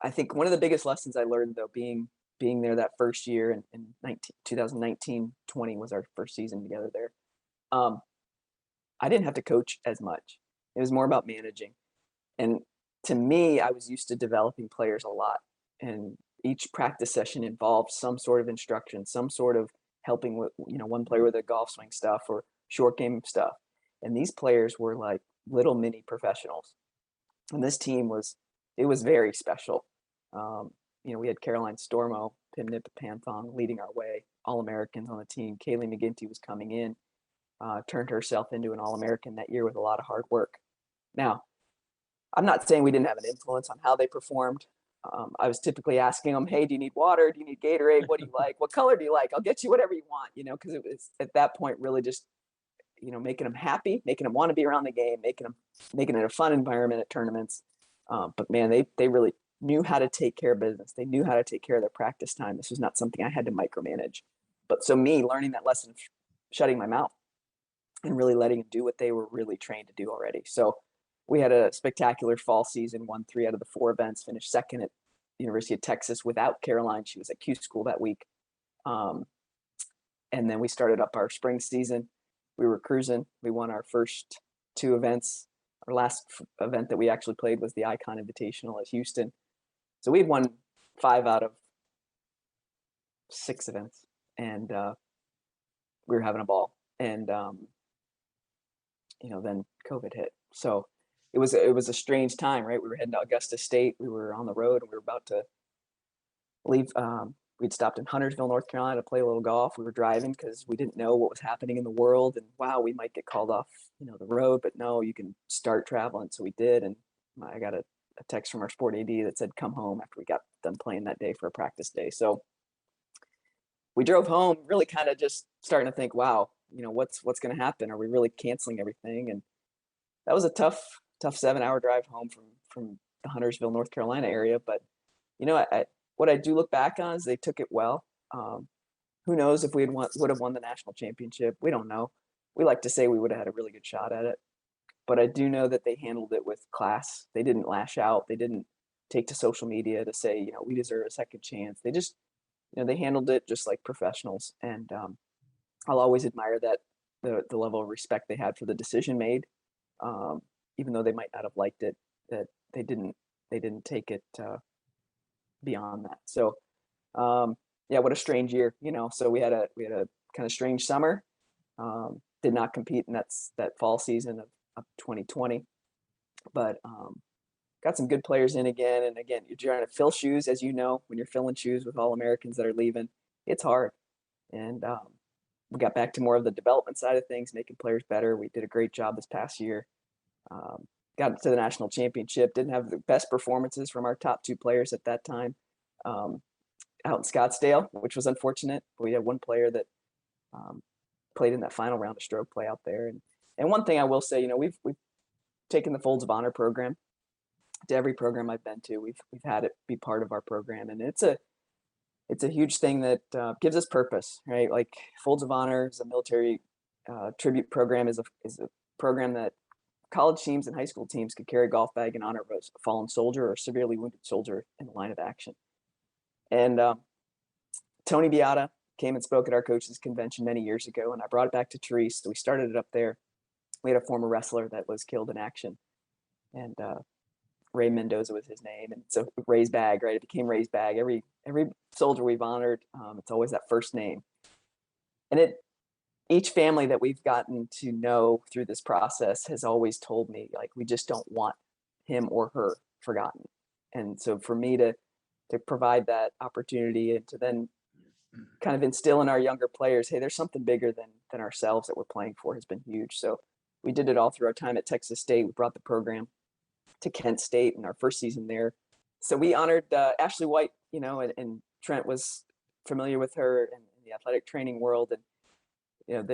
I think one of the biggest lessons I learned, though, being there that first year in 2019-20 was our first season together there. I didn't have to coach as much. It was more about managing. And to me, I was used to developing players a lot. And each practice session involved some sort of instruction, some sort of helping with, one player with a golf swing stuff or short game stuff. And these players were like little mini professionals. And this team was very special. we had Caroline Stormo, Pim Nipapanthong leading our way, All-Americans on the team. Kaylee McGinty was coming in, turned herself into an All-American that year with a lot of hard work. Now, I'm not saying we didn't have an influence on how they performed. I was typically asking them, hey, do you need water? Do you need Gatorade? What do you like? What color do you like? I'll get you whatever you want, because it was at that point really just, making them happy, making them want to be around the game, making it a fun environment at tournaments. But man, they really knew how to take care of business. They knew how to take care of their practice time. This was not something I had to micromanage. But so me learning that lesson, shutting my mouth and really letting them do what they were really trained to do already. So we had a spectacular fall season, won 3 out of the 4 events, finished second at University of Texas without Caroline. She was at Q school that week. And then we started up our spring season. We were cruising. We won our first 2 events. Our last event that we actually played was the Icon Invitational at Houston. So we had won 5 out of 6 events, and we were having a ball. And then COVID hit. So it was a strange time, right? We were heading to Augusta State. We were on the road, and we were about to leave. We'd stopped in Huntersville, North Carolina to play a little golf. We were driving because we didn't know what was happening in the world, and wow, we might get called off, the road, but no, you can start traveling. So we did, and I got a text from our sport AD that said, come home after we got done playing that day for a practice day. So we drove home, really kind of just starting to think, wow, what's going to happen? Are we really canceling everything? And that was a tough 7-hour drive home from the Huntersville, North Carolina area. But, what I do look back on is they took it well. Who knows if we would have won the national championship? We don't know. We like to say we would have had a really good shot at it. But I do know that they handled it with class. They didn't lash out. They didn't take to social media to say, we deserve a second chance. They just, they handled it just like professionals. And I'll always admire that, the level of respect they had for the decision made, even though they might not have liked it, that they didn't take it beyond that. So, what a strange year, so we had a kind of strange summer, did not compete in that fall season of 2020, but got some good players in again. And again, you're trying to fill shoes, as when you're filling shoes with All-Americans that are leaving, it's hard. And we got back to more of the development side of things, making players better. We did a great job this past year. Got to the national championship, didn't have the best performances from our top 2 players at that time out in Scottsdale, which was unfortunate. We had one player that played in that final round of stroke play out there. And one thing I will say, we've taken the Folds of Honor program to every program I've been to. We've had it be part of our program, and it's a huge thing that gives us purpose, right? Like Folds of Honor is a military tribute program, is a program that college teams and high school teams could carry a golf bag in honor of a fallen soldier or severely wounded soldier in the line of action. And Tony Beata came and spoke at our coaches convention many years ago, and I brought it back to Therese. So we started it up there. We had a former wrestler that was killed in action, and Ray Mendoza was his name. And so Ray's bag, right? It became Ray's bag. Every soldier we've honored, it's always that first name. And each family that we've gotten to know through this process has always told me, like, we just don't want him or her forgotten. And so for me to provide that opportunity and to then kind of instill in our younger players, hey, there's something bigger than ourselves that we're playing for, has been huge. So we did it all through our time at Texas State. We brought the program to Kent State in our first season there. So we honored Ashley White, and Trent was familiar with her in the athletic training world. And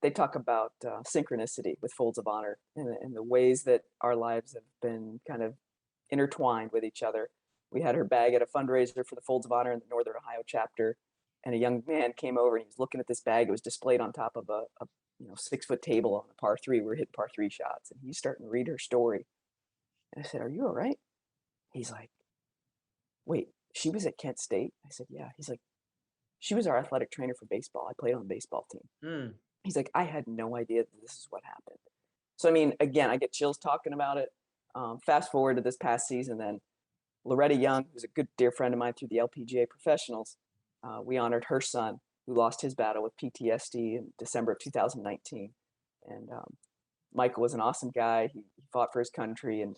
they talk about synchronicity with Folds of Honor and the ways that our lives have been kind of intertwined with each other. We had her bag at a fundraiser for the Folds of Honor in the Northern Ohio chapter, and a young man came over and he was looking at this bag. It was displayed on top of a 6-foot table on a par 3. We were hitting par 3 shots, and he's starting to read her story. And I said, "Are you all right?" He's like, "Wait, she was at Kent State?" I said, "Yeah." He's like, "She was our athletic trainer for baseball. I played on the baseball team." He's like, "I had no idea that this is what happened." So, I mean, again, I get chills talking about it. Fast forward to this past season, then Loretta Young, who's a good dear friend of mine through the LPGA professionals, we honored her son, who lost his battle with PTSD in December of 2019. And Michael was an awesome guy. He fought for his country and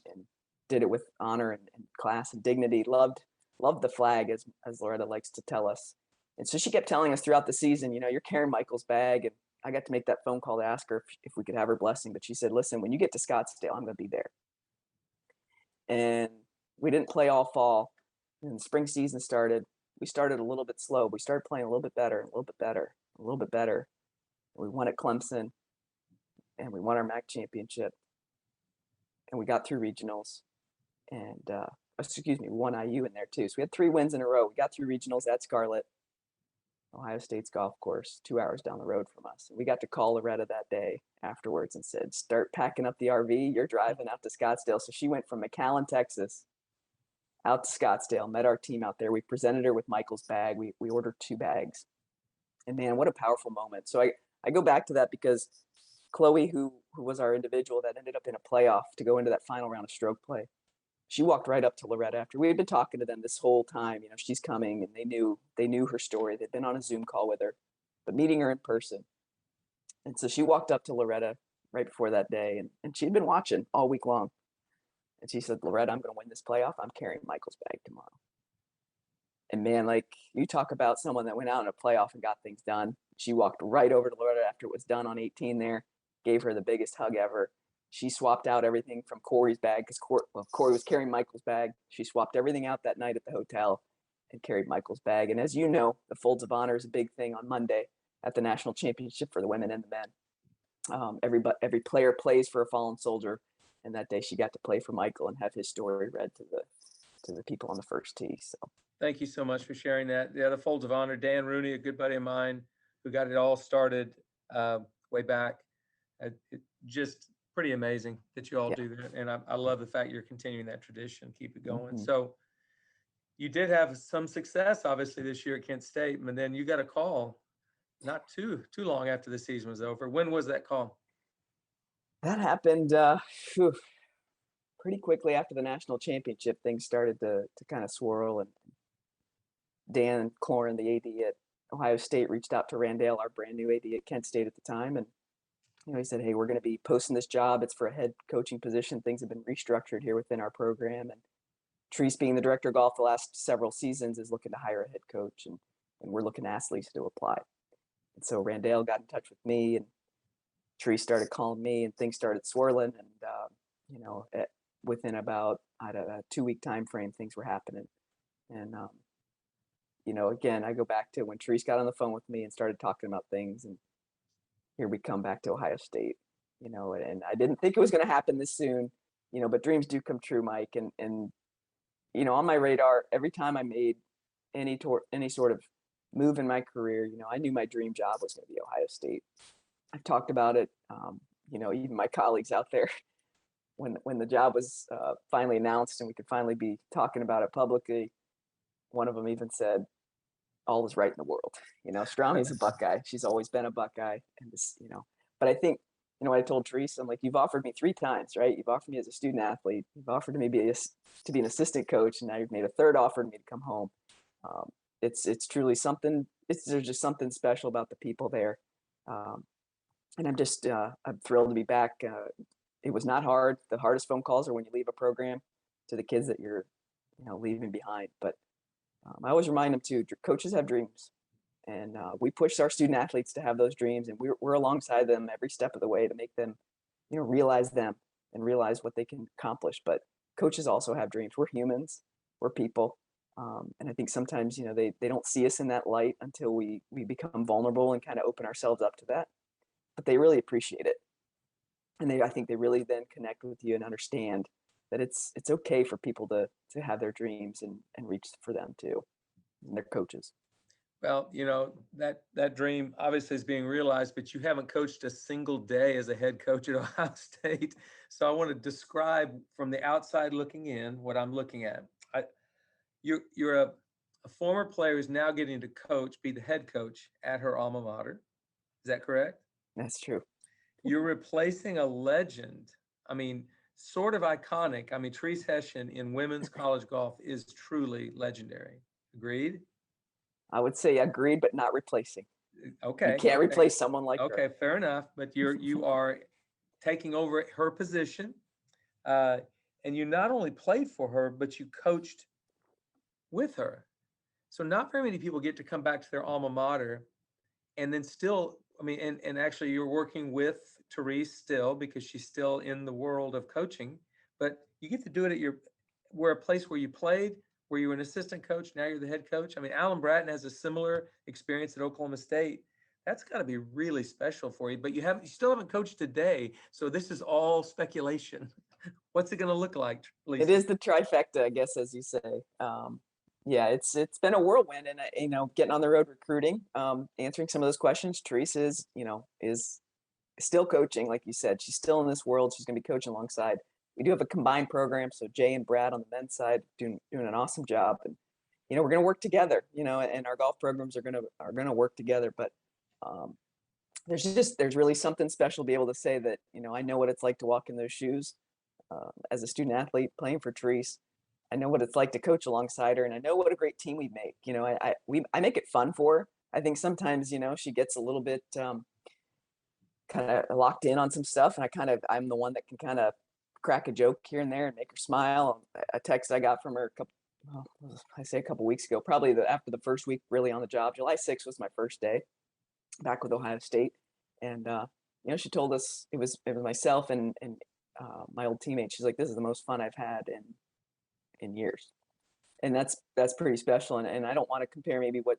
did it with honor and class and dignity. Loved love the flag, as Loretta likes to tell us. And so she kept telling us throughout the season, you're carrying Michael's bag. And I got to make that phone call to ask her if we could have her blessing. But she said, listen, when you get to Scottsdale, I'm going to be there. And we didn't play all fall. And the spring season started. We started a little bit slow. We started playing a little bit better, a little bit better, a little bit better. We won at Clemson, and we won our MAC championship, and we got through regionals, and we won IU in there too. So we had 3 wins in a row. We got through regionals at Scarlet, Ohio State's golf course, 2 hours down the road from us. And we got to call Loretta that day afterwards and said, start packing up the RV. You're driving out to Scottsdale. So she went from McAllen, Texas, out to Scottsdale, met our team out there. We presented her with Michael's bag. We ordered 2 bags. And man, what a powerful moment. So I go back to that because Chloe, who was our individual that ended up in a playoff to go into that final round of stroke play, she walked right up to Loretta after we had been talking to them this whole time. She's coming, and they knew her story. They'd been on a Zoom call with her, but meeting her in person. And so she walked up to Loretta right before that day, and she'd been watching all week long. And she said, Loretta, I'm going to win this playoff. I'm carrying Michael's bag tomorrow. And man, like, you talk about someone that went out in a playoff and got things done. She walked right over to Loretta after it was done on 18 there, gave her the biggest hug ever. She swapped out everything from Corey's bag because Corey was carrying Michael's bag. She swapped everything out that night at the hotel and carried Michael's bag. And as you know, the Folds of Honor is a big thing on Monday at the national championship for the women and the men. Every player plays for a fallen soldier, and that day she got to play for Michael and have his story read to the people on the first tee. So thank you so much for sharing that. Yeah, the Folds of Honor. Dan Rooney, a good buddy of mine, who got it all started way back. Just pretty amazing that you all do that. And I love the fact you're continuing that tradition. Keep it going. Mm-hmm. So you did have some success, obviously, this year at Kent State, and then you got a call not too long after the season was over. When was that call? That happened pretty quickly after the national championship. Things started to kind of swirl, and Dan Cloran, the AD at Ohio State, reached out to Randall, our brand new AD at Kent State at the time, and he said, hey, we're going to be posting this job. It's for a head coaching position. Things have been restructured here within our program. And Therese, being the director of golf the last several seasons, is looking to hire a head coach, and we're looking to ask Lisa to apply. And so Randall got in touch with me, and Therese started calling me, and things started swirling. And, within about a 2-week time frame, things were happening. And, again, I go back to when Therese got on the phone with me and started talking about things, and here we come back to Ohio State, and I didn't think it was going to happen this soon, but dreams do come true, Mike. And on my radar, every time I made any sort of move in my career, I knew my dream job was going to be Ohio State. I've talked about it, even my colleagues out there, when the job was finally announced and we could finally be talking about it publicly, one of them even said, all is right in the world. Strommy's a Buckeye. She's always been a Buckeye. And this, but I think, what I told Therese, I'm like, you've offered me 3 times, right? You've offered me as a student athlete. You've offered me to be an assistant coach. And now you've made a 3rd offer to me to come home. It's truly something. There's just something special about the people there. And I'm just, I'm thrilled to be back. It was not hard. The hardest phone calls are when you leave a program to the kids that you're, leaving behind. But I always remind them too, coaches have dreams, and we push our student athletes to have those dreams, and we're alongside them every step of the way to make them, realize them and realize what they can accomplish. But coaches also have dreams. We're humans, we're people. And I think sometimes, they don't see us in that light until we become vulnerable and kind of open ourselves up to that, but they really appreciate it. And I think they really then connect with you and understand that it's okay for people to have their dreams and reach for them too, and their coaches. Well, that dream obviously is being realized, but you haven't coached a single day as a head coach at Ohio State. So I want to describe from the outside looking in what I'm looking at. You're a former player who's now getting to be the head coach at her alma mater. Is that correct? That's true. You're replacing a legend. I mean, sort of iconic. I mean, Therese Hession in women's college golf is truly legendary. Agreed? I would say agreed, but not replacing. Okay. You can't replace someone like her. Okay, fair enough. But you are taking over her position. And you not only played for her, but you coached with her. So not very many people get to come back to their alma mater and then still, I mean, and actually you're working with Therese still because she's still in the world of coaching, but you get to do it at where a place where you played, where you were an assistant coach, now you're the head coach. I mean, Alan Bratton has a similar experience at Oklahoma State. That's got to be really special for you, but you still haven't coached today. So this is all speculation. What's it going to look like, Lisa? It is the trifecta, I guess, as you say. Yeah, it's been a whirlwind, and getting on the road recruiting, answering some of those questions. Therese is still coaching, like you said. She's still in this world. She's going to be coaching alongside. We do have a combined program, so Jay and Brad on the men's side doing an awesome job, and we're going to work together. And our golf programs are going to work together. But there's really something special to be able to say that I know what it's like to walk in those shoes as a student athlete playing for Therese. I know what it's like to coach alongside her, and I know what a great team we make. I make it fun for her. I think sometimes she gets a little bit kind of locked in on some stuff, and I'm the one that can kind of crack a joke here and there and make her smile. A text I got from her a couple weeks ago, probably after the first week really on the job. July 6th was my first day back with Ohio State, and she told us it was myself and my old teammate. She's like, "This is the most fun I've had in years," and that's pretty special. And I don't want to compare maybe what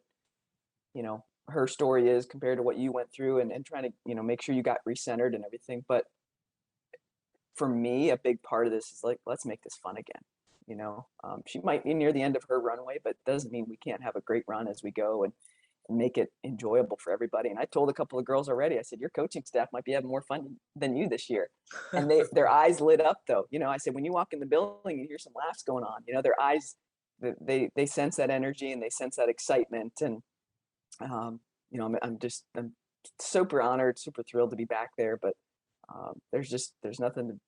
her story is compared to what you went through, and trying to make sure you got recentered and everything. But for me, a big part of this is like, let's make this fun again. She might be near the end of her runway, but doesn't mean we can't have a great run as we go and make it enjoyable for everybody. And I told a couple of girls already, I said, your coaching staff might be having more fun than you this year. And their eyes lit up though. I said, when you walk in the building, you hear some laughs going on, their eyes, they sense that energy and they sense that excitement. And, I'm super honored, super thrilled to be back there. But there's nothing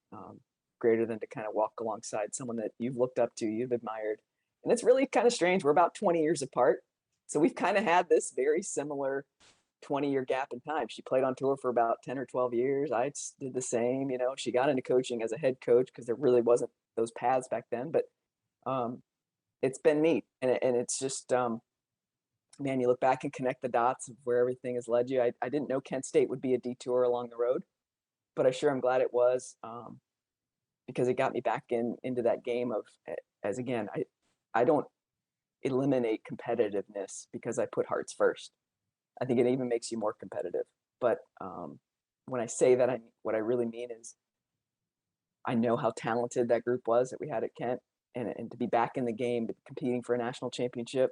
greater than to kind of walk alongside someone that you've looked up to, you've admired. And it's really kind of strange. We're about 20 years apart. So we've kind of had this very similar 20-year gap in time. She played on tour for about 10 or 12 years. I did the same. She got into coaching as a head coach because there really wasn't those paths back then. But it's been neat. And it's just, man, you look back and connect the dots of where everything has led you. I didn't know Kent State would be a detour along the road, but I sure am glad it was, because it got me back into that game of, as again, I don't eliminate competitiveness because I put hearts first. I think it even makes you more competitive. But when I say that, what I really mean is I know how talented that group was that we had at Kent, and to be back in the game, competing for a national championship,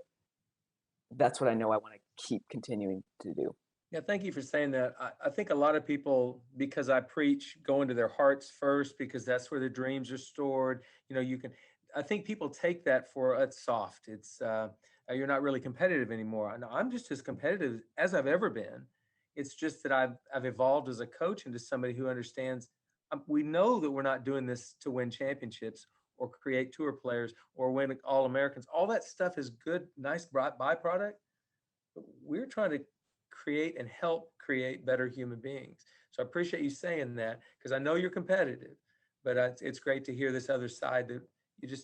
that's what I know I want to keep continuing to do. Yeah, thank you for saying that. I think a lot of people, because I preach going to their hearts first, because that's where their dreams are stored. I think people take that for it's soft. It's you're not really competitive anymore. No, I'm just as competitive as I've ever been. It's just that I've evolved as a coach into somebody who understands. We know that we're not doing this to win championships or create tour players or win All-Americans. All that stuff is good, nice byproduct. But we're trying to create and help create better human beings. So I appreciate you saying that, because I know you're competitive, but it's great to hear this other side that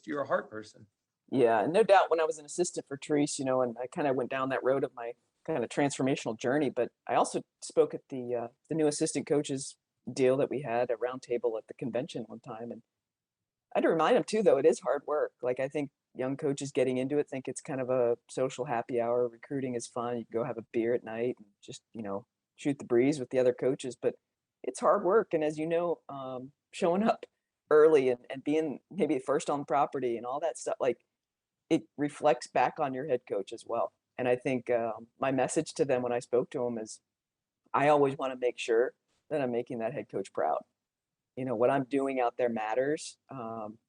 you're a heart person. Yeah, no doubt. When I was an assistant for Therese, and I kind of went down that road of my kind of transformational journey, but I also spoke at the new assistant coaches deal that we had, a round table at the convention one time. And I had to remind them too, though, it is hard work. Like, I think young coaches getting into it think it's kind of a social happy hour. Recruiting is fun. You can go have a beer at night and just, shoot the breeze with the other coaches, but it's hard work. And as showing up early and being maybe first on property and all that stuff, like, it reflects back on your head coach as well. And I think my message to them when I spoke to them is, I always want to make sure that I'm making that head coach proud. What I'm doing out there matters,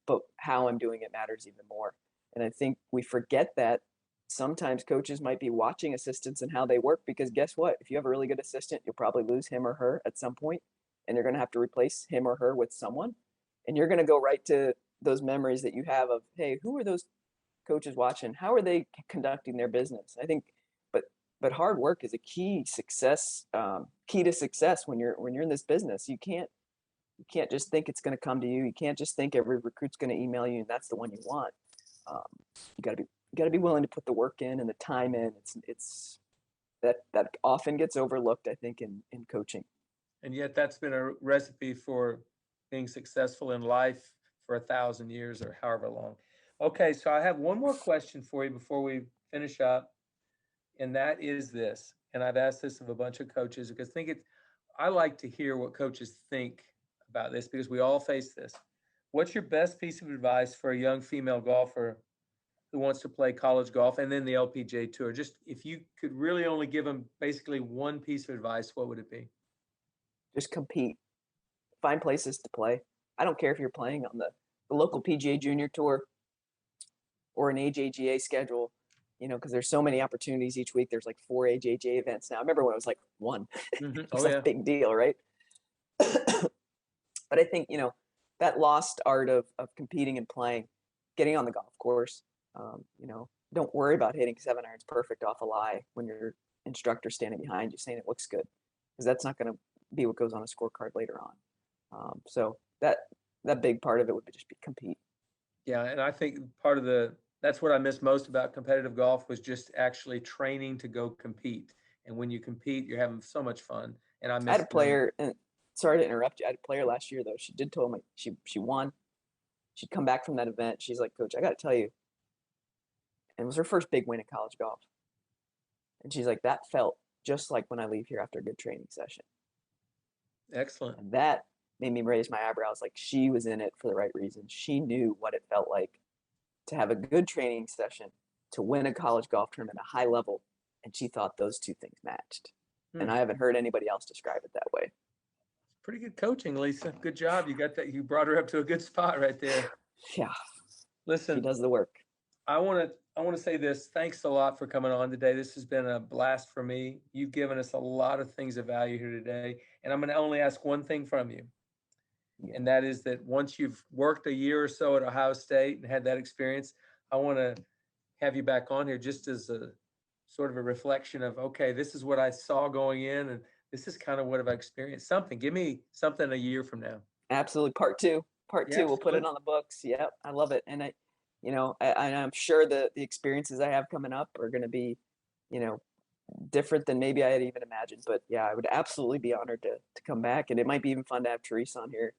but how I'm doing it matters even more. And I think we forget that sometimes coaches might be watching assistants and how they work, because guess what? If you have a really good assistant, you'll probably lose him or her at some point, and you're going to have to replace him or her with someone. And you're going to go right to those memories that you have of, hey, who are those coaches watching? How are they conducting their business? I think, but hard work is a key to success when you're in this business. You can't just think it's going to come to you. You can't just think every recruit's going to email you and that's the one you want. You got to be got to be willing to put the work in and the time in. It's that often gets overlooked, I think, in coaching. And yet that's been a recipe for being successful in life for 1,000 years or however long. Okay, so I have one more question for you before we finish up, and that is this. And I've asked this of a bunch of coaches because I like to hear what coaches think about this because we all face this. What's your best piece of advice for a young female golfer who wants to play college golf and then the LPGA Tour? Just if you could really only give them basically one piece of advice, what would it be? Just compete. Find places to play. I don't care if you're playing on the local PGA Junior Tour or an AJGA schedule, because there's so many opportunities each week. There's like 4 AJGA events now. I remember when it was like 1. Mm-hmm. It was a big deal, right? But I think, that lost art of competing and playing, getting on the golf course, don't worry about hitting 7 irons perfect off a lie when your instructor's standing behind you saying it looks good, because that's not going to be what goes on a scorecard later on. So that big part of it would just be compete. Yeah, and I think that's what I miss most about competitive golf was just actually training to go compete. And when you compete, you're having so much fun. And I had a player, and sorry to interrupt you. I had a player last year though. She did tell me she won. She'd come back from that event. She's like, Coach, I got to tell you, and it was her first big win in college golf. And she's like, that felt just like when I leave here after a good training session. Excellent. And that made me raise my eyebrows. Like, she was in it for the right reason. She knew what it felt like to have a good training session, to win a college golf tournament at a high level. And she thought those two things matched. And I haven't heard anybody else describe it that way. Pretty good coaching, Lisa. Good job. You got that. You brought her up to a good spot right there. Yeah. Listen, she does the work. I want to say this. Thanks a lot for coming on today. This has been a blast for me. You've given us a lot of things of value here today. And I'm going to only ask one thing from you. Yeah. And that is that once you've worked a year or so at Ohio State and had that experience, I want to have you back on here just as a sort of a reflection of, okay, this is what I saw going in and this is kind of what I've experienced. Something. Give me something a year from now. Absolutely. Part two. We'll put it on the books. Yep. I love it. And I'm sure the experiences I have coming up are going to be, different than maybe I had even imagined. But yeah, I would absolutely be honored to come back. And it might be even fun to have Therese on here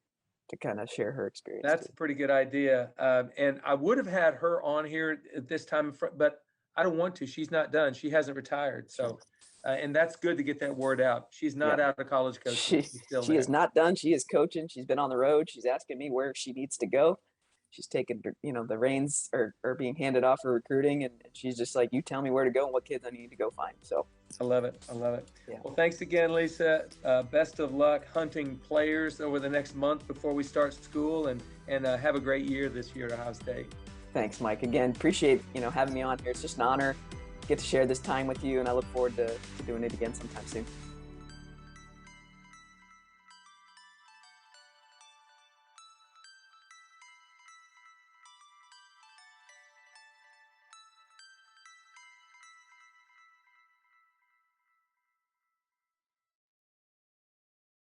to kind of share her experience. That's a pretty good idea. And I would have had her on here at this time, but I don't want to. She's not done. She hasn't retired. So, and that's good to get that word out. She's not out of college coaching. She is not done. She is coaching. She's been on the road. She's asking me where she needs to go. She's taken, the reins are being handed off for recruiting. And she's just like, you tell me where to go and what kids I need to go find. So I love it. Yeah. Well, thanks again, Lisa. Best of luck hunting players over the next month before we start school, and have a great year this year at Ohio State. Thanks, Mike. Again, appreciate having me on here. It's just an honor to get to share this time with you, and I look forward to doing it again sometime soon.